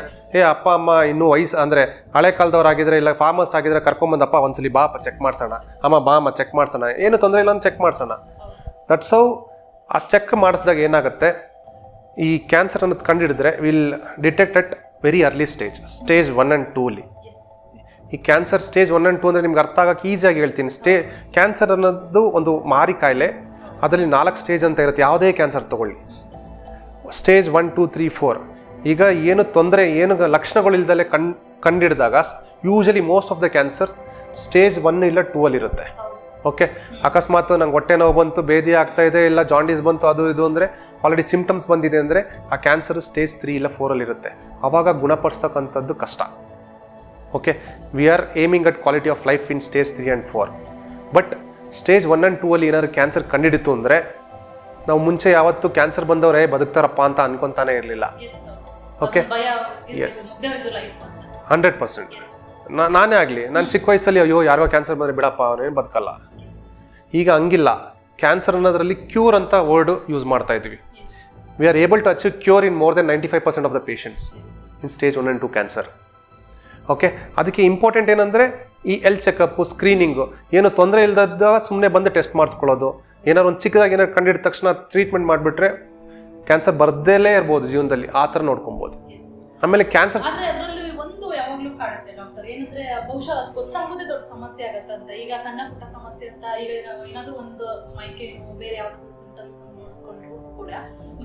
B: ಅಪ್ಪ ಅಮ್ಮ ಇನ್ನೂ ವಯಸ್ಸು ಅಂದರೆ ಹಳೆ ಕಾಲದವ್ರಾಗಿದ್ರೆ, ಇಲ್ಲ ಫಾರ್ಮರ್ಸ್ ಆಗಿದ್ರೆ ಕರ್ಕೊಂಬಂದಪ್ಪ ಒಂದ್ಸಲಿ ಬಾ ಚೆಕ್ ಮಾಡ್ಸೋಣ, ಅಮ್ಮ ಬಾ ಅಮ್ಮ ಚೆಕ್ ಮಾಡ್ಸೋಣ, ಏನು ತೊಂದರೆ ಇಲ್ಲ ಅಂತ ಚೆಕ್ ಮಾಡ್ಸೋಣ. That's how. ಆ ಚೆಕ್ ಮಾಡಿಸಿದಾಗ ಏನಾಗುತ್ತೆ, ಈ ಕ್ಯಾನ್ಸರ್ ಅನ್ನೋದು ಕಂಡುಹಿಡಿದ್ರೆ will detect at very early stage 1 and 2 ಅಲ್ಲಿ. ಈ ಕ್ಯಾನ್ಸರ್ ಸ್ಟೇಜ್ 1 and 2 ಅಂದರೆ ನಿಮ್ಗೆ ಅರ್ಥ ಆಗೋಕ್ಕೆ ಈಸಿಯಾಗಿ ಹೇಳ್ತೀನಿ. ಕ್ಯಾನ್ಸರ್ ಅನ್ನೋದು ಒಂದು ಮಾರಿ ಕಾಯಿಲೆ. ಅದರಲ್ಲಿ 4 ಸ್ಟೇಜ್ ಅಂತ ಇರುತ್ತೆ. ಯಾವುದೇ ಕ್ಯಾನ್ಸರ್ ತೊಗೊಳ್ಳಿ, ಸ್ಟೇಜ್ 1, 2, 3, 4. ಈಗ ಏನು ತೊಂದರೆ, ಏನು ಲಕ್ಷಣಗಳಿಲ್ದಲೇ ಕಂಡಿಡಿದಾಗ usually most of the cancers stage 1 ಇಲ್ಲ 2 ಅಲ್ಲಿ ಇರುತ್ತೆ. ಓಕೆ, ಅಕಸ್ಮಾತ್ ನಂಗೆ ಹೊಟ್ಟೆ ನೋವು ಬಂತು, ಬೇದಿ ಆಗ್ತಾ ಇದೆ, ಇಲ್ಲ ಜಾಂಡೀಸ್ ಬಂತು, ಅದು ಇದು ಅಂದರೆ ಆಲ್ರೆಡಿ ಸಿಂಪ್ಟಮ್ಸ್ ಬಂದಿದೆ ಅಂದರೆ ಆ ಕ್ಯಾನ್ಸರ್ ಸ್ಟೇಜ್ 3 ಇಲ್ಲ 4 ಅಲ್ಲಿ ಇರುತ್ತೆ. ಆವಾಗ ಗುಣಪಡಿಸ್ತಕ್ಕಂಥದ್ದು ಕಷ್ಟ. Okay, we are aiming at quality of life in stage 3 and 4. But stage 1 and 2 ಅಲ್ಲಿ ಏನಾದ್ರು ಕ್ಯಾನ್ಸರ್ ಕಂಡಿಡಿತು ಅಂದರೆ ನಾವು ಮುಂಚೆ ಯಾವತ್ತು ಕ್ಯಾನ್ಸರ್ ಬಂದವರೇ ಬದುಕ್ತಾರಪ್ಪ ಅಂತ ಅನ್ಕೊಂತಾನೆ ಇರಲಿಲ್ಲ. Okay, yes, 100%. ನಾನೇ ಆಗಲಿ, ನಾನು ಚಿಕ್ಕ ವಯಸ್ಸಲ್ಲಿ ಅಯ್ಯೋ ಯಾರೋ ಕ್ಯಾನ್ಸರ್ ಬಂದರೆ ಬಿಡಪ್ಪ ಅವನೇನು ಬದುಕಲ್ಲ. ಈಗ ಹಂಗಿಲ್ಲ. ಕ್ಯಾನ್ಸರ್ ಅನ್ನೋದ್ರಲ್ಲಿ ಕ್ಯೂರ್ ಅಂತ ವರ್ಡ್ ಯೂಸ್ ಮಾಡ್ತಾ ಇದ್ವಿ. We are able to achieve cure in more than 95% of the patients in stage 1 and 2 cancer. Okay, ಅದಕ್ಕೆ ಇಂಪಾರ್ಟೆಂಟ್ ಏನಂದರೆ ಈ ಹೆಲ್ತ್ ಚೆಕಪ್ಪು, ಸ್ಕ್ರೀನಿಂಗು. ಏನು ತೊಂದರೆ ಇಲ್ಲದ ಸುಮ್ಮನೆ ಬಂದು ಟೆಸ್ಟ್ ಮಾಡಿಸ್ಕೊಳ್ಳೋದು. ಏನಾದ್ರು ಒಂದು ಚಿಕ್ಕದಾಗಿ ಏನಾದ್ರು ಕಂಡಿಡಿದ ತಕ್ಷಣ ಟ್ರೀಟ್ಮೆಂಟ್ ಮಾಡಿಬಿಟ್ರೆ ಕ್ಯಾನ್ಸರ್ ಬರ್ದೇಲೇ ಇರ್ಬೋದು ಜೀವನದಲ್ಲಿ, ಆ ಥರ ನೋಡ್ಕೊಬೋದು. ಆಮೇಲೆ ಕ್ಯಾನ್ಸರ್
A: ಒಂದು ಯಾವಾಗಲೂ ಕಾಡುತ್ತೆ ಡಾಕ್ಟರ್, ಏನಂದ್ರೆ ಬಹುಶಃ ಅದು ಗೊತ್ತಾಗೋದೇ ದೊಡ್ಡ ಸಮಸ್ಯೆ ಆಗತ್ತಂತ. ಈಗ ಸಣ್ಣ ಪುಟ್ಟ ಸಮಸ್ಯೆ ಅಂತ, ಈಗ ಏನಾದ್ರು ಒಂದು ಮೈಕೈ ನೋವು, ಬೇರೆ ಯಾವ್ದಾದ್ರು ಸಿಂಟಮ್ಸ್ ನೋಡಿಸ್ಕೊಂಡು ಕೂಡ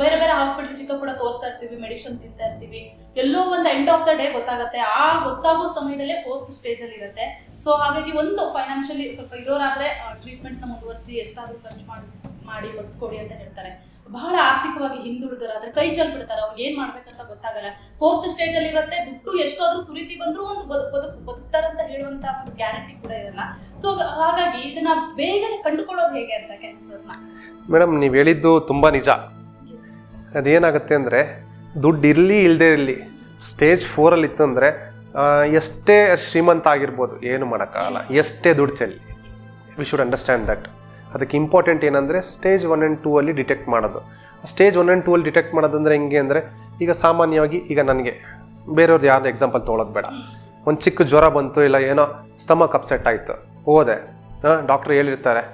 A: ಬೇರೆ ಬೇರೆ ಹಾಸ್ಪಿಟಲ್ ಚಿಕ್ಕ ಕೂಡ ತೋರಿಸ್ತಾ ಇರ್ತೀವಿ, ಮೆಡಿಸಿನ್ ತಿಂತಾ ಇರ್ತೀವಿ. ಎಲ್ಲೋ ಒಂದು ಎಂಡ್ ಆಫ್ ದ ಡೇ ಗೊತ್ತಾಗುತ್ತೆ. ಆ ಗೊತ್ತಾಗೋ ಸಮಯದಲ್ಲೇ 4th ಸ್ಟೇಜ್ ಅಲ್ಲಿ ಇರುತ್ತೆ. ಸೊ ಹಾಗಾಗಿ ಒಂದು ಫೈನಾನ್ಷಿಯಲಿ ಸ್ವಲ್ಪ ಇರೋರಾದ್ರೆ ಟ್ರೀಟ್ಮೆಂಟ್ ನ ಮುಂದುವರಿಸಿ ಎಷ್ಟಾದ್ರೂ ಖರ್ಚು ಮಾಡಿ ಒಸ್ಕೊಡಿ ಅಂತ ಹೇಳ್ತಾರೆ. ಬಹಳ ಆರ್ಥಿಕವಾಗಿ ಹಿಂದುಳಿದರಾದ್ರೆ ಕೈ ಚೆಲ್ಬಿಡ್ತಾರೆ, ಅವ್ರಿಗೆ ಏನ್ ಮಾಡ್ಬೇಕಂತ ಗೊತ್ತಾಗಲ್ಲ. 4th ಸ್ಟೇಜ್ ಅಲ್ಲಿ ಇರುತ್ತೆ. ದುಡ್ಡು ಎಷ್ಟಾದ್ರೂ ಸುರಿತಿ ಬಂದ್ರು ಒಂದು ಬದುಕ್ತಾರಂತ ಹೇಳುವಂತ ಒಂದು ಗ್ಯಾರಂಟಿ ಕೂಡ ಇರಲ್ಲ. ಸೊ ಹಾಗಾಗಿ ಇದನ್ನ ಬೇಗನೆ ಕಂಡುಕೊಳ್ಳೋದು ಹೇಗೆ ಅಂತ ಕ್ಯಾನ್ಸರ್ನ?
B: ಮೇಡಮ್, ನೀವು ಹೇಳಿದ್ದು ತುಂಬಾ ನಿಜ. ಅದೇನಾಗುತ್ತೆ ಅಂದರೆ, ದುಡ್ಡು ಇರಲಿ ಇಲ್ಲದೆ ಇರಲಿ, ಸ್ಟೇಜ್ 4 ಅಲ್ಲಿ ಇತ್ತು ಅಂದರೆ ಎಷ್ಟೇ ಶ್ರೀಮಂತ ಆಗಿರ್ಬೋದು, ಏನು ಮಾಡೋಕ್ಕಾಗಲ್ಲ. ಎಷ್ಟೇ ದುಡ್ಡು ಚೆಲ್ಲಿ, ವಿ ಶುಡ್ ಅಂಡರ್ಸ್ಟ್ಯಾಂಡ್ ದಟ್. ಅದಕ್ಕೆ ಇಂಪಾರ್ಟೆಂಟ್ ಏನಂದರೆ ಸ್ಟೇಜ್ 1 and 2 ಅಲ್ಲಿ ಡಿಟೆಕ್ಟ್ ಮಾಡೋದು. ಸ್ಟೇಜ್ 1 and 2 ಅಲ್ಲಿ ಡಿಟೆಕ್ಟ್ ಮಾಡೋದಂದರೆ ಹೆಂಗೆ ಅಂದರೆ, ಈಗ ಸಾಮಾನ್ಯವಾಗಿ ಈಗ ನನಗೆ ಬೇರೆಯವ್ರದ್ದು ಯಾರ್ದು ಎಕ್ಸಾಂಪಲ್ ತೊಗೊಳೋದು ಬೇಡ. ಒಂದು ಚಿಕ್ಕ ಜ್ವರ ಬಂತು, ಇಲ್ಲ ಏನೋ ಸ್ಟಮಕ್ ಅಪ್ಸೆಟ್ ಆಯಿತು, ಹೋದೆ, ಡಾಕ್ಟ್ರ್ ಹೇಳಿರ್ತಾರೆ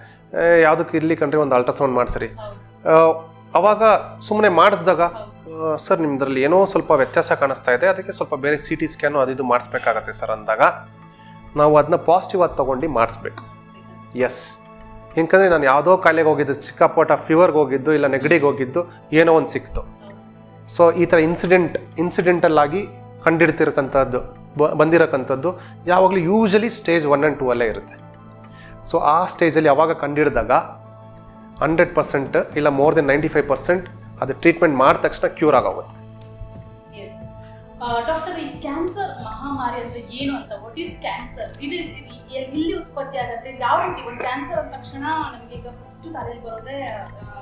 B: ಯಾವುದಕ್ಕೆ ಇರಲಿ ಕಂಡ್ರಿ ಒಂದು ಅಲ್ಟ್ರಾಸೌಂಡ್ ಮಾಡಿಸ್ರಿ. ಅವಾಗ ಸುಮ್ಮನೆ ಮಾಡಿಸಿದಾಗ ಸರ್ ನಿಮ್ದ್ರಲ್ಲಿ ಏನೋ ಸ್ವಲ್ಪ ವ್ಯತ್ಯಾಸ ಕಾಣಿಸ್ತಾ ಇದೆ, ಅದಕ್ಕೆ ಸ್ವಲ್ಪ ಬೇರೆ CT ಸ್ಕ್ಯಾನು ಅದು ಇದು ಮಾಡಿಸ್ಬೇಕಾಗತ್ತೆ ಸರ್ ಅಂದಾಗ ನಾವು ಅದನ್ನ ಪಾಸಿಟಿವ್ ಆಗಿ ತೊಗೊಂಡು ಮಾಡಿಸ್ಬೇಕು. ಎಸ್, ಯಾಕಂದರೆ ನಾನು ಯಾವುದೋ ಕಾಯಿಲೆಗೆ ಹೋಗಿದ್ದು, ಚಿಕ್ಕಪುಟ್ಟ ಫೀವರ್ಗೆ ಹೋಗಿದ್ದು, ಇಲ್ಲ ನೆಗಡಿಗೆ ಹೋಗಿದ್ದು, ಏನೋ ಒಂದು ಸಿಕ್ತು. ಸೊ ಈ ಥರ ಇನ್ಸಿಡೆಂಟಲ್ ಆಗಿ ಕಂಡಿಡ್ತಿರಕ್ಕಂಥದ್ದು ಬಂದಿರಕ್ಕಂಥದ್ದು ಯಾವಾಗಲೂ ಯೂಶಲಿ ಸ್ಟೇಜ್ 1 and 2 ಅಲ್ಲೇ ಇರುತ್ತೆ. ಸೊ ಆ ಸ್ಟೇಜಲ್ಲಿ ಯಾವಾಗ ಕಂಡಿಡಿದಾಗ 100% ಇಲ್ಲ ಮೋರ್ ದೆನ್ 95% ಅದು ಟ್ರೀಟ್ಮೆಂಟ್ ಮಾಡಿದ ತಕ್ಷಣ ಕ್ಯೂರ್ ಆಗೋಗುತ್ತೆ.
A: ಡಾಕ್ಟರ್, ಈ ಕ್ಯಾನ್ಸರ್ ಮಹಾಮಾರಿ ಅಂದ್ರೆ ಏನು ಅಂತ, ವಾಟ್ ಈಸ್ ಕ್ಯಾನ್ಸರ್? ಇದು ಎಲ್ಲಿ ಉತ್ಪತ್ತಿ ಆಗುತ್ತೆ? ಯಾವ ರೀತಿ ಒಂದು ಕ್ಯಾನ್ಸರ್ ಅಂದ ತಕ್ಷಣ ನಮಗೆ ಈಗ ಫಸ್ಟ್ ತಲೆಯಲ್ಲಿ ಬರೋದೇ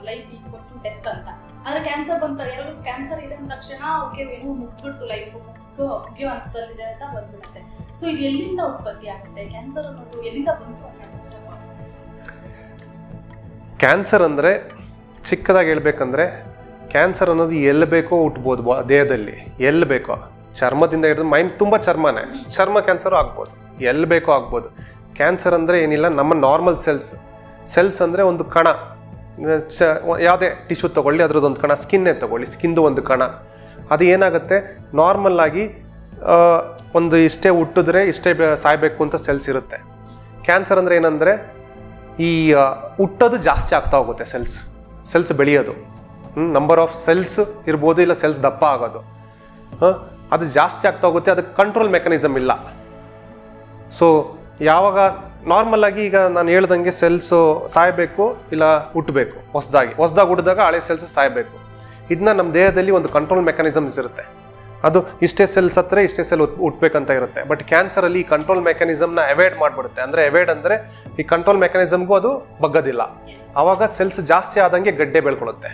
A: ಲೈಫ್ ಈಕ್ವಲ್ಸ್ ಟು ಡೆತ್ ಅಂತ. ಆದ್ರೆ ಕ್ಯಾನ್ಸರ್ ಬಂತ, ಎರಡು ಕ್ಯಾನ್ಸರ್ ಇದೆ ಅಂದ ತಕ್ಷಣ ಓಕೆ ಏನೋ ಮುಗ್ಬಿಡ್ತು, ಲೈಫ್ ಮುಗ್ಗೋ ಅಂತಲ್ಲಿದೆ ಅಂತ ಬಂದ್ಬಿಡುತ್ತೆ. ಸೊ ಇದು ಎಲ್ಲಿಂದ ಉತ್ಪತ್ತಿ ಆಗುತ್ತೆ ಕ್ಯಾನ್ಸರ್ ಅನ್ನೋದು, ಎಲ್ಲಿಂದ ಬಂತು ಅಂತ? ಕ್ಯಾನ್ಸರ್ ಅಂದರೆ ಚಿಕ್ಕದಾಗಿ ಹೇಳ್ಬೇಕಂದ್ರೆ
B: ಕ್ಯಾನ್ಸರ್ ಅನ್ನೋದು ಎಲ್ಲಿ ಬೇಕೋ ಹುಟ್ಬೋದು ದೇಹದಲ್ಲಿ, ಎಲ್ಲಿ ಬೇಕೋ, ಚರ್ಮದಿಂದ ಹಿಡಿದು ಮೈಂಡ್ ತುಂಬ ಚರ್ಮನೇ, ಚರ್ಮ ಕ್ಯಾನ್ಸರು ಆಗ್ಬೋದು, ಎಲ್ಲಿ ಬೇಕೋ ಆಗ್ಬೋದು. ಕ್ಯಾನ್ಸರ್ ಅಂದರೆ ಏನಿಲ್ಲ, ನಮ್ಮ ನಾರ್ಮಲ್ ಸೆಲ್ಸ್ ಅಂದರೆ ಒಂದು ಕಣ, ಯಾವುದೇ ಟಿಶ್ಯೂ ತೊಗೊಳ್ಳಿ ಅದರದ್ದೊಂದು ಕಣ, ಸ್ಕಿನ್ನೇ ತೊಗೊಳ್ಳಿ, ಸ್ಕಿನ್ದು ಒಂದು ಕಣ. ಅದು ಏನಾಗುತ್ತೆ, ನಾರ್ಮಲ್ ಆಗಿ ಒಂದು ಇಷ್ಟೇ ಹುಟ್ಟಿದ್ರೆ ಇಷ್ಟೇ ಸಾಯಬೇಕು ಅಂತ ಸೆಲ್ಸ್ ಇರುತ್ತೆ. ಕ್ಯಾನ್ಸರ್ ಅಂದರೆ ಏನಂದರೆ ಈ ಹುಟ್ಟೋದು ಜಾಸ್ತಿ ಆಗ್ತಾ ಹೋಗುತ್ತೆ, ಸೆಲ್ಸ್ ಬೆಳೆಯೋದು, ನಂಬರ್ ಆಫ್ ಸೆಲ್ಸ್ ಇರ್ಬೋದು, ಇಲ್ಲ ಸೆಲ್ಸ್ ದಪ್ಪ ಆಗೋದು, ಅದು ಜಾಸ್ತಿ ಆಗ್ತಾ ಹೋಗುತ್ತೆ. ಅದಕ್ಕೆ ಕಂಟ್ರೋಲ್ ಮೆಕ್ಯಾನಿಸಮ್ ಇಲ್ಲ. ಸೊ ಯಾವಾಗ ನಾರ್ಮಲ್ ಆಗಿ ಈಗ ನಾನು ಹೇಳ್ದಂಗೆ ಸೆಲ್ಸು ಸಾಯಬೇಕು ಇಲ್ಲ ಹುಟ್ಟಬೇಕು, ಹೊಸದಾಗಿ ಹುಟ್ಟಿದಾಗ ಹಳೆ ಸೆಲ್ಸ್ ಸಾಯಬೇಕು. ಇದನ್ನ ನಮ್ಮ ದೇಹದಲ್ಲಿ ಒಂದು ಕಂಟ್ರೋಲ್ ಮೆಕ್ಯಾನಿಸಮ್ಸ್ ಇರುತ್ತೆ. ಅದು ಇಷ್ಟೇ ಸೆಲ್ಸ್ ಹತ್ರ ಇಷ್ಟೇ ಸೆಲ್ ಹುಟ್ಟಬೇಕಂತ ಇರುತ್ತೆ. ಬಟ್ ಕ್ಯಾನ್ಸರಲ್ಲಿ ಈ ಕಂಟ್ರೋಲ್ ಮೆಕ್ಯಾನಿಸಮ್ನ ಅವಾಯ್ಡ್ ಮಾಡಿಬಿಡುತ್ತೆ. ಅಂದರೆ ಅವಾಯ್ಡ್ ಅಂದರೆ ಈ ಕಂಟ್ರೋಲ್ ಮೆಕ್ಯಾನಿಸಮ್ಗೂ ಅದು ಬಗ್ಗೋದಿಲ್ಲ. ಆವಾಗ ಸೆಲ್ಸ್ ಜಾಸ್ತಿ ಆದಂಗೆ ಗಡ್ಡೆ ಬೆಳ್ಕೊಳ್ಳುತ್ತೆ.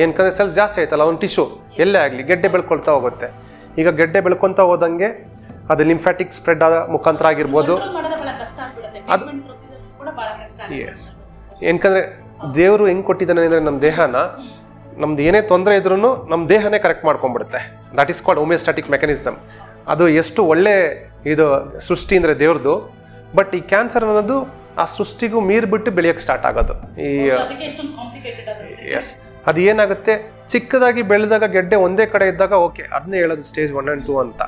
B: ಏನಕ್ಕಂದ್ರೆ ಸೆಲ್ಸ್ ಜಾಸ್ತಿ ಆಯ್ತಲ್ಲ, ಒಂದು ಟಿಶ್ಯೂ ಎಲ್ಲೇ ಆಗಲಿ ಗಡ್ಡೆ ಬೆಳ್ಕೊಳ್ತಾ ಹೋಗುತ್ತೆ. ಈಗ ಗಡ್ಡೆ ಬೆಳ್ಕೊತಾ ಹೋದಂಗೆ ಅದು ಲಿಂಫ್ಯಾಟಿಕ್ ಸ್ಪ್ರೆಡ್ ಆದ ಮುಖಾಂತರ ಆಗಿರ್ಬೋದು. ಎಸ್, ಏನಕ್ಕಂದ್ರೆ ದೇವರು ಹೆಂಗೆ ಕೊಟ್ಟಿದ್ದಾನೆ ಅಂದರೆ ನಮ್ಮ ದೇಹನ, ನಮ್ದು ಏನೇ ತೊಂದರೆ ಇದ್ರೂ ನಮ್ಮ ದೇಹನೇ ಕರೆಕ್ಟ್ ಮಾಡ್ಕೊಂಡ್ಬಿಡುತ್ತೆ. That is called homeostatic mechanism. ಅದು ಎಷ್ಟು ಒಳ್ಳೆ ಇದು ಸೃಷ್ಟಿ ಅಂದರೆ ದೇವ್ರದ್ದು. ಬಟ್ ಈ ಕ್ಯಾನ್ಸರ್ ಅನ್ನೋದು ಆ ಸೃಷ್ಟಿಗೂ ಮೀರ್ಬಿಟ್ಟು ಬೆಳೆಯೋಕ್ಕೆ ಸ್ಟಾರ್ಟ್ ಆಗೋದು. ಎಸ್, ಅದು ಏನಾಗುತ್ತೆ, ಚಿಕ್ಕದಾಗಿ ಬೆಳೆದಾಗ ಗೆಡ್ಡೆ ಒಂದೇ ಕಡೆ ಇದ್ದಾಗ ಓಕೆ, ಅದನ್ನೇ ಹೇಳೋದು ಸ್ಟೇಜ್ 1 and 2 ಅಂತ.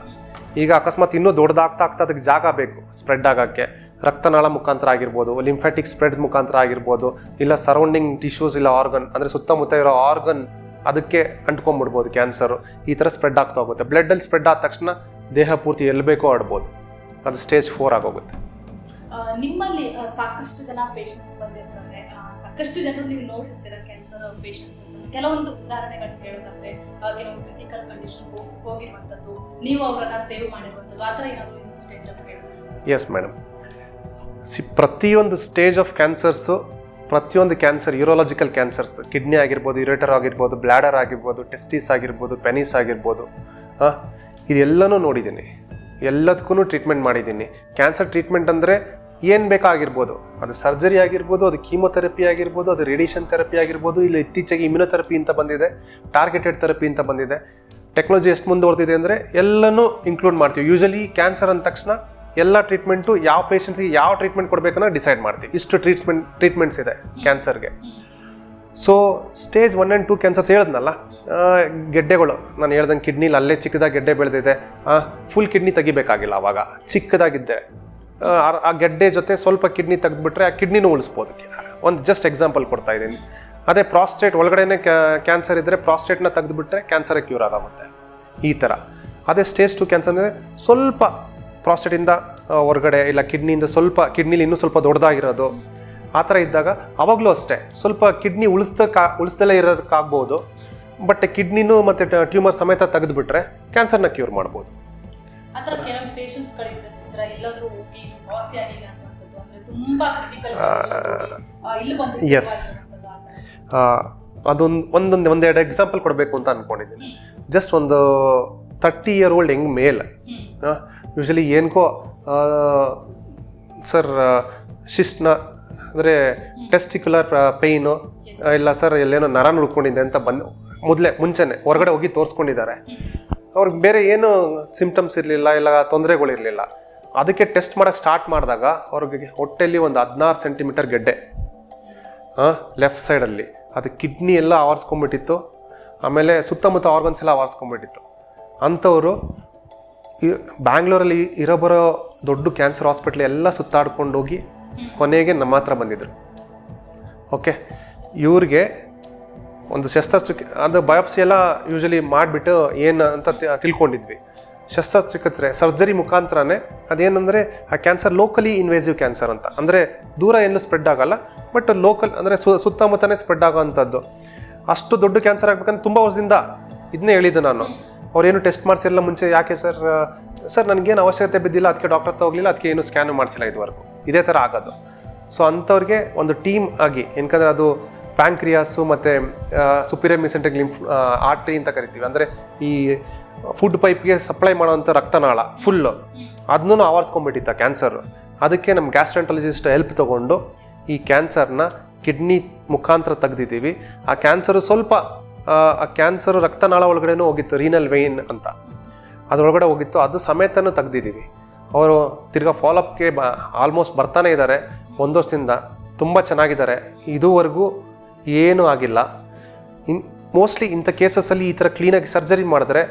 B: ಈಗ ಅಕಸ್ಮಾತ್ ಇನ್ನೂ ದೊಡ್ಡದಾಗ್ತಾ ಅದಕ್ಕೆ ಜಾಗ ಬೇಕು ಸ್ಪ್ರೆಡ್ ಆಗೋಕ್ಕೆ. ರಕ್ತನಾಳ ಮುಖಾಂತರ ಆಗಿರ್ಬೋದು, ಲಿಂಫ್ಯಾಟಿಕ್ ಸ್ಪ್ರೆಡ್ ಮುಖಾಂತರ ಆಗಿರ್ಬೋದು, ಇಲ್ಲ ಸರೌಂಡಿಂಗ್ ಟಿಶ್ಯೂಸ್ ಇಲ್ಲ ಆರ್ಗನ್, ಅಂದರೆ ಸುತ್ತಮುತ್ತ ಇರೋ ಆರ್ಗನ್ ಅದಕ್ಕೆ ಅಂಟ್ಕೊಂಡ್ಬಿಡ್ಬೋದು ಕ್ಯಾನ್ಸರು. ಈ ಥರ ಸ್ಪ್ರೆಡ್ ಆಗ್ತಾ ಹೋಗುತ್ತೆ. ಬ್ಲಡ್ಡಲ್ಲಿ ಸ್ಪ್ರೆಡ್ ಆದ ತಕ್ಷಣ ದೇಹ ಪೂರ್ತಿ ಎಲ್ಲಿ ಬೇಕೋ ಆಡ್ಬೋದು. ಅದು ಸ್ಟೇಜ್ 4 ಆಗೋಗುತ್ತೆ.
A: ನಿಮ್ಮಲ್ಲಿ ಸಾಕಷ್ಟು ಜನ ಪೇಷಂಟ್ಸ್ ಬಂದಿರ್ತಾರೆ, ಸಾಕಷ್ಟು ಜನ ನೀವು ನೋಡಿರ್ತೀರ ಕ್ಯಾನ್ಸರ್ ಪೇಷಂಟ್ಸ್. ಕೆಲವೊಂದು ಉದಾಹರಣೆಗಳು ಹೇಳೋದಾದ್ರೆ, ಕೆಲವೊಂದು ಕ್ರಿಟಿಕಲ್ ಕಂಡೀಷನ್ ಹೋಗಿರುವಂಥದ್ದು, ನೀವು ಅವರನ್ನ ಸೇವ್ ಮಾಡಿರುವಂಥದ್ದು, ಆ ಥರ ಏನಾದರೂ ಇನ್ಸಿಡೆಂಟ್ ಅಂತ ಹೇಳೋದು?
B: ಎಸ್ ಮೇಡಮ್, ಪ್ರತಿಯೊಂದು ಸ್ಟೇಜ್ ಆಫ್ ಕ್ಯಾನ್ಸರ್ಸು, ಪ್ರತಿಯೊಂದು ಕ್ಯಾನ್ಸರ್, ಯೂರೋಲಾಜಿಕಲ್ ಕ್ಯಾನ್ಸರ್ಸ್, ಕಿಡ್ನಿ ಆಗಿರ್ಬೋದು, ಯುರೇಟರ್ ಆಗಿರ್ಬೋದು, ಬ್ಲ್ಯಾಡರ್ ಆಗಿರ್ಬೋದು, ಟೆಸ್ಟಿಸ್ ಆಗಿರ್ಬೋದು, ಪೆನಿಸ್ ಆಗಿರ್ಬೋದು, ಇದೆಲ್ಲನೂ ನೋಡಿದ್ದೀನಿ. ಎಲ್ಲದಕ್ಕೂ ಟ್ರೀಟ್ಮೆಂಟ್ ಮಾಡಿದ್ದೀನಿ. ಕ್ಯಾನ್ಸರ್ ಟ್ರೀಟ್ಮೆಂಟ್ ಅಂದರೆ ಏನು ಬೇಕಾಗಿರ್ಬೋದು, ಅದು ಸರ್ಜರಿ ಆಗಿರ್ಬೋದು, ಅದು ಕೀಮೊಥೆರಪಿ ಆಗಿರ್ಬೋದು, ಅದು ರೇಡಿಯೇಷನ್ ಥೆರಪಿ ಆಗಿರ್ಬೋದು, ಇಲ್ಲ ಇತ್ತೀಚೆಗೆ ಇಮ್ಯುನೊಥೆರಪಿ ಅಂತ ಬಂದಿದೆ, ಟಾರ್ಗೆಟೆಡ್ ಥೆರಪಿ ಅಂತ ಬಂದಿದೆ. ಟೆಕ್ನಾಲಜಿ ಎಷ್ಟು ಮುಂದುವರೆದಿದೆ ಅಂದರೆ ಎಲ್ಲನೂ ಇನ್ಕ್ಲೂಡ್ ಮಾಡ್ತೀವಿ. ಯೂಶಲಿ ಕ್ಯಾನ್ಸರ್ ಅಂದ ತಕ್ಷಣ ಎಲ್ಲ ಟ್ರೀಟ್ಮೆಂಟು ಯಾವ ಪೇಷಂಟ್ಸ್ಗೆ ಯಾವ ಟ್ರೀಟ್ಮೆಂಟ್ ಕೊಡಬೇಕನ್ನ ಡಿಸೈಡ್ ಮಾಡ್ತೀವಿ. ಇಷ್ಟು ಟ್ರೀಟ್ಮೆಂಟ್ಸ್ ಇದೆ ಕ್ಯಾನ್ಸರ್ಗೆ. ಸೊ ಸ್ಟೇಜ್ 1 and 2 ಕ್ಯಾನ್ಸರ್ಸ್ ಹೇಳಿದ್ನಲ್ಲ, ಗೆಡ್ಡೆಗಳು ನಾನು ಹೇಳ್ದಂಗೆ ಕಿಡ್ನಿಲಿ ಅಲ್ಲೇ ಚಿಕ್ಕದಾಗಿ ಗೆಡ್ಡೆ ಬೆಳೆದಿದೆ, ಫುಲ್ ಕಿಡ್ನಿ ತೆಗಿಬೇಕಾಗಿಲ್ಲ. ಆವಾಗ ಚಿಕ್ಕದಾಗಿದ್ದೆ ಆ ಗೆಡ್ಡೆ ಜೊತೆ ಸ್ವಲ್ಪ ಕಿಡ್ನಿ ತೆಗೆದ್ಬಿಟ್ರೆ ಆ ಕಿಡ್ನಿನೂ ಉಳಿಸ್ಬೋದು. ಒಂದು ಜಸ್ಟ್ ಎಕ್ಸಾಂಪಲ್ ಕೊಡ್ತಾ ಇದ್ದೀನಿ. ಅದೇ ಪ್ರಾಸ್ಟೇಟ್ ಒಳಗಡೆನೆ ಕ್ಯಾನ್ಸರ್ ಇದ್ದರೆ ಪ್ರಾಸ್ಟೇಟ್ನ ತೆಗೆದುಬಿಟ್ರೆ ಕ್ಯಾನ್ಸರ್ ಕ್ಯೂರ್ ಆಗುತ್ತೆ. ಈ ಥರ. ಅದೇ ಸ್ಟೇಜ್ 2 ಕ್ಯಾನ್ಸರ್ ಅಂದರೆ ಸ್ವಲ್ಪ ಪ್ರಾಸ್ಟೇಟಿಂದ ಹೊರಗಡೆ, ಇಲ್ಲ ಕಿಡ್ನಿಯಿಂದ ಸ್ವಲ್ಪ, ಕಿಡ್ನಿಲಿ ಇನ್ನೂ ಸ್ವಲ್ಪ ದೊಡ್ಡದಾಗಿರೋದು, ಆ ಥರ ಇದ್ದಾಗ ಅವಾಗಲೂ ಅಷ್ಟೇ ಸ್ವಲ್ಪ ಕಿಡ್ನಿ ಉಳಿಸ್ದಲ್ಲೇ ಇರೋದಕ್ಕಾಗ್ಬೋದು. ಬಟ್ ಕಿಡ್ನಿನೂ ಮತ್ತು ಟ್ಯೂಮರ್ ಸಮೇತ ತೆಗೆದುಬಿಟ್ರೆ ಕ್ಯಾನ್ಸರ್ನ ಕ್ಯೂರ್ ಮಾಡ್ಬೋದು. ಎಸ್, ಒಂದೆರಡು ಎಕ್ಸಾಂಪಲ್ ಕೊಡಬೇಕು ಅಂತ ಅನ್ಕೊಂಡಿದ್ದೀನಿ. ಜಸ್ಟ್ ಒಂದು 30 year old ಯಂಗ್ ಮೇಲ್, ಯೂಶಲಿ ಏನ್ಕೋ ಸರ್ ಶಿಸ್ಟ್ನ ಅಂದರೆ ಟೆಸ್ಟಿಕ್ಯುಲರ್ ಪೇಯ್ನು, ಇಲ್ಲ ಸರ್ ಎಲ್ಲೇನೋ ನರ ನುಡ್ಕೊಂಡಿದೆ ಅಂತ ಮುಂಚೆನೆ ಹೊರಗಡೆ ಹೋಗಿ ತೋರಿಸ್ಕೊಂಡಿದ್ದಾರೆ. ಅವ್ರಿಗೆ ಬೇರೆ ಏನು ಸಿಂಪ್ಟಮ್ಸ್ ಇರಲಿಲ್ಲ, ಇಲ್ಲ ತೊಂದರೆಗಳಿರಲಿಲ್ಲ. ಅದಕ್ಕೆ ಟೆಸ್ಟ್ ಮಾಡೋಕ್ಕೆ ಸ್ಟಾರ್ಟ್ ಮಾಡಿದಾಗ ಅವ್ರಿಗೆ ಹೊಟ್ಟೆಯಲ್ಲಿ ಒಂದು 16 centimeter ಗೆಡ್ಡೆ ಲೆಫ್ಟ್ ಸೈಡಲ್ಲಿ. ಅದು ಕಿಡ್ನಿ ಎಲ್ಲ ಆವರಿಸ್ಕೊಂಡ್ಬಿಟ್ಟಿತ್ತು, ಆಮೇಲೆ ಸುತ್ತಮುತ್ತ ಆರ್ಗನ್ಸ್ ಎಲ್ಲ ಆವರಿಸ್ಕೊಂಡ್ಬಿಟ್ಟಿತ್ತು. ಅಂಥವರು ಬ್ಯಾಂಗ್ಳೂರಲ್ಲಿ ಬರೋ ದೊಡ್ಡ ಕ್ಯಾನ್ಸರ್ ಹಾಸ್ಪಿಟ್ಲ್ ಎಲ್ಲ ಸುತ್ತಾಡ್ಕೊಂಡು ಹೋಗಿ ಕೊನೆಗೆ ನಮ್ಮ ಹತ್ರ ಬಂದಿದ್ರು. ಓಕೆ, ಇವ್ರಿಗೆ ಒಂದು ಶಸ್ತ್ರಚಿಕಿತ್ಸೆ, ಅದು ಬಯಾಪ್ಸಿ ಎಲ್ಲ ಯೂಶಲಿ ಮಾಡಿಬಿಟ್ಟು ಏನು ಅಂತ ತಿಳ್ಕೊಂಡಿದ್ವಿ. ಶಸ್ತ್ರಚಿಕಿತ್ಸೆ ಸರ್ಜರಿ ಮುಖಾಂತರನೇ ಅದೇನಂದರೆ ಆ ಕ್ಯಾನ್ಸರ್ ಲೋಕಲಿ ಇನ್ವೇಸಿವ್ ಕ್ಯಾನ್ಸರ್ ಅಂತ, ಅಂದರೆ ದೂರ ಎಲ್ಲೂ ಸ್ಪ್ರೆಡ್ ಆಗಲ್ಲ, ಬಟ್ ಲೋಕಲ್ ಅಂದರೆ ಸುತ್ತಮುತ್ತನೇ ಸ್ಪ್ರೆಡ್ ಆಗೋವಂಥದ್ದು. ಅಷ್ಟು ದೊಡ್ಡ ಕ್ಯಾನ್ಸರ್ ಆಗ್ಬೇಕಂದ್ರೆ ತುಂಬ ವರ್ಷದಿಂದ ಇದನ್ನೇ ಹೇಳಿದ್ದು ನಾನು. ಅವ್ರೇನು ಟೆಸ್ಟ್ ಮಾಡಿಸಿರಲ್ಲ ಮುಂಚೆ. ಯಾಕೆ ಸರ್ ನನಗೇನು ಅವಶ್ಯಕತೆ ಬಿದ್ದಿಲ್ಲ, ಅದಕ್ಕೆ ಡಾಕ್ಟರ್ ಹತ್ರ ಹೋಗಲಿಲ್ಲ, ಅದಕ್ಕೆ ಏನು ಸ್ಕ್ಯಾನು ಮಾಡಿಸಿಲ್ಲ ಇದುವರೆಗೂ. ಇದೇ ಥರ ಆಗೋದು. ಸೊ ಅಂಥವ್ರಿಗೆ ಒಂದು ಟೀಮ್ ಆಗಿ, ಏನಕಂದರೆ ಅದು ಪ್ಯಾಂಕ್ರಿಯಾಸು ಮತ್ತು ಸುಪೀರಿಯರ್ ಮಿಸೆಂಟ್ರಿಕ್ ಲಿಂಫ್ ಆರ್ಟ್ರಿ ಅಂತ ಕರಿತೀವಿ, ಅಂದರೆ ಈ ಫುಡ್ ಪೈಪ್ಗೆ ಸಪ್ಲೈ ಮಾಡೋವಂಥ ರಕ್ತನಾಳ ಫುಲ್ಲು, ಅದನ್ನೂ ಆವರಿಸ್ಕೊಂಡ್ಬಿಟ್ಟಿತ್ತ ಕ್ಯಾನ್ಸರು. ಅದಕ್ಕೆ ನಮ್ಮ ಗ್ಯಾಸ್ಟ್ರೆಂಟಾಲಜಿಸ್ಟ್ ಹೆಲ್ಪ್ ತೊಗೊಂಡು ಈ ಕ್ಯಾನ್ಸರ್ನ ಕಿಡ್ನಿ ಮುಖಾಂತರ ತೆಗ್ದಿದ್ದೀವಿ. ಆ ಕ್ಯಾನ್ಸರು ಸ್ವಲ್ಪ ಆ ಕ್ಯಾನ್ಸರು ರಕ್ತನಾಳ ಒಳಗಡೆನೂ ಹೋಗಿತ್ತು, ರೀನಲ್ ವೇನ್ ಅಂತ ಅದರೊಳಗಡೆ ಹೋಗಿತ್ತು, ಅದು ಸಮೇತನೂ ತೆಗ್ದಿದ್ದೀವಿ. ಅವರು ತಿರ್ಗಾ ಫಾಲೋಅಪ್ಗೆ ಆಲ್ಮೋಸ್ಟ್ ಬರ್ತಾನೆ ಇದ್ದಾರೆ, 1 ವರ್ಷದಿಂದ ತುಂಬ ಚೆನ್ನಾಗಿದ್ದಾರೆ, ಇದುವರೆಗೂ ಏನೂ ಆಗಿಲ್ಲ. ಮೋಸ್ಟ್ಲಿ ಇಂಥ ಕೇಸಸಲ್ಲಿ ಈ ಥರ ಕ್ಲೀನಾಗಿ ಸರ್ಜರಿ ಮಾಡಿದ್ರೆ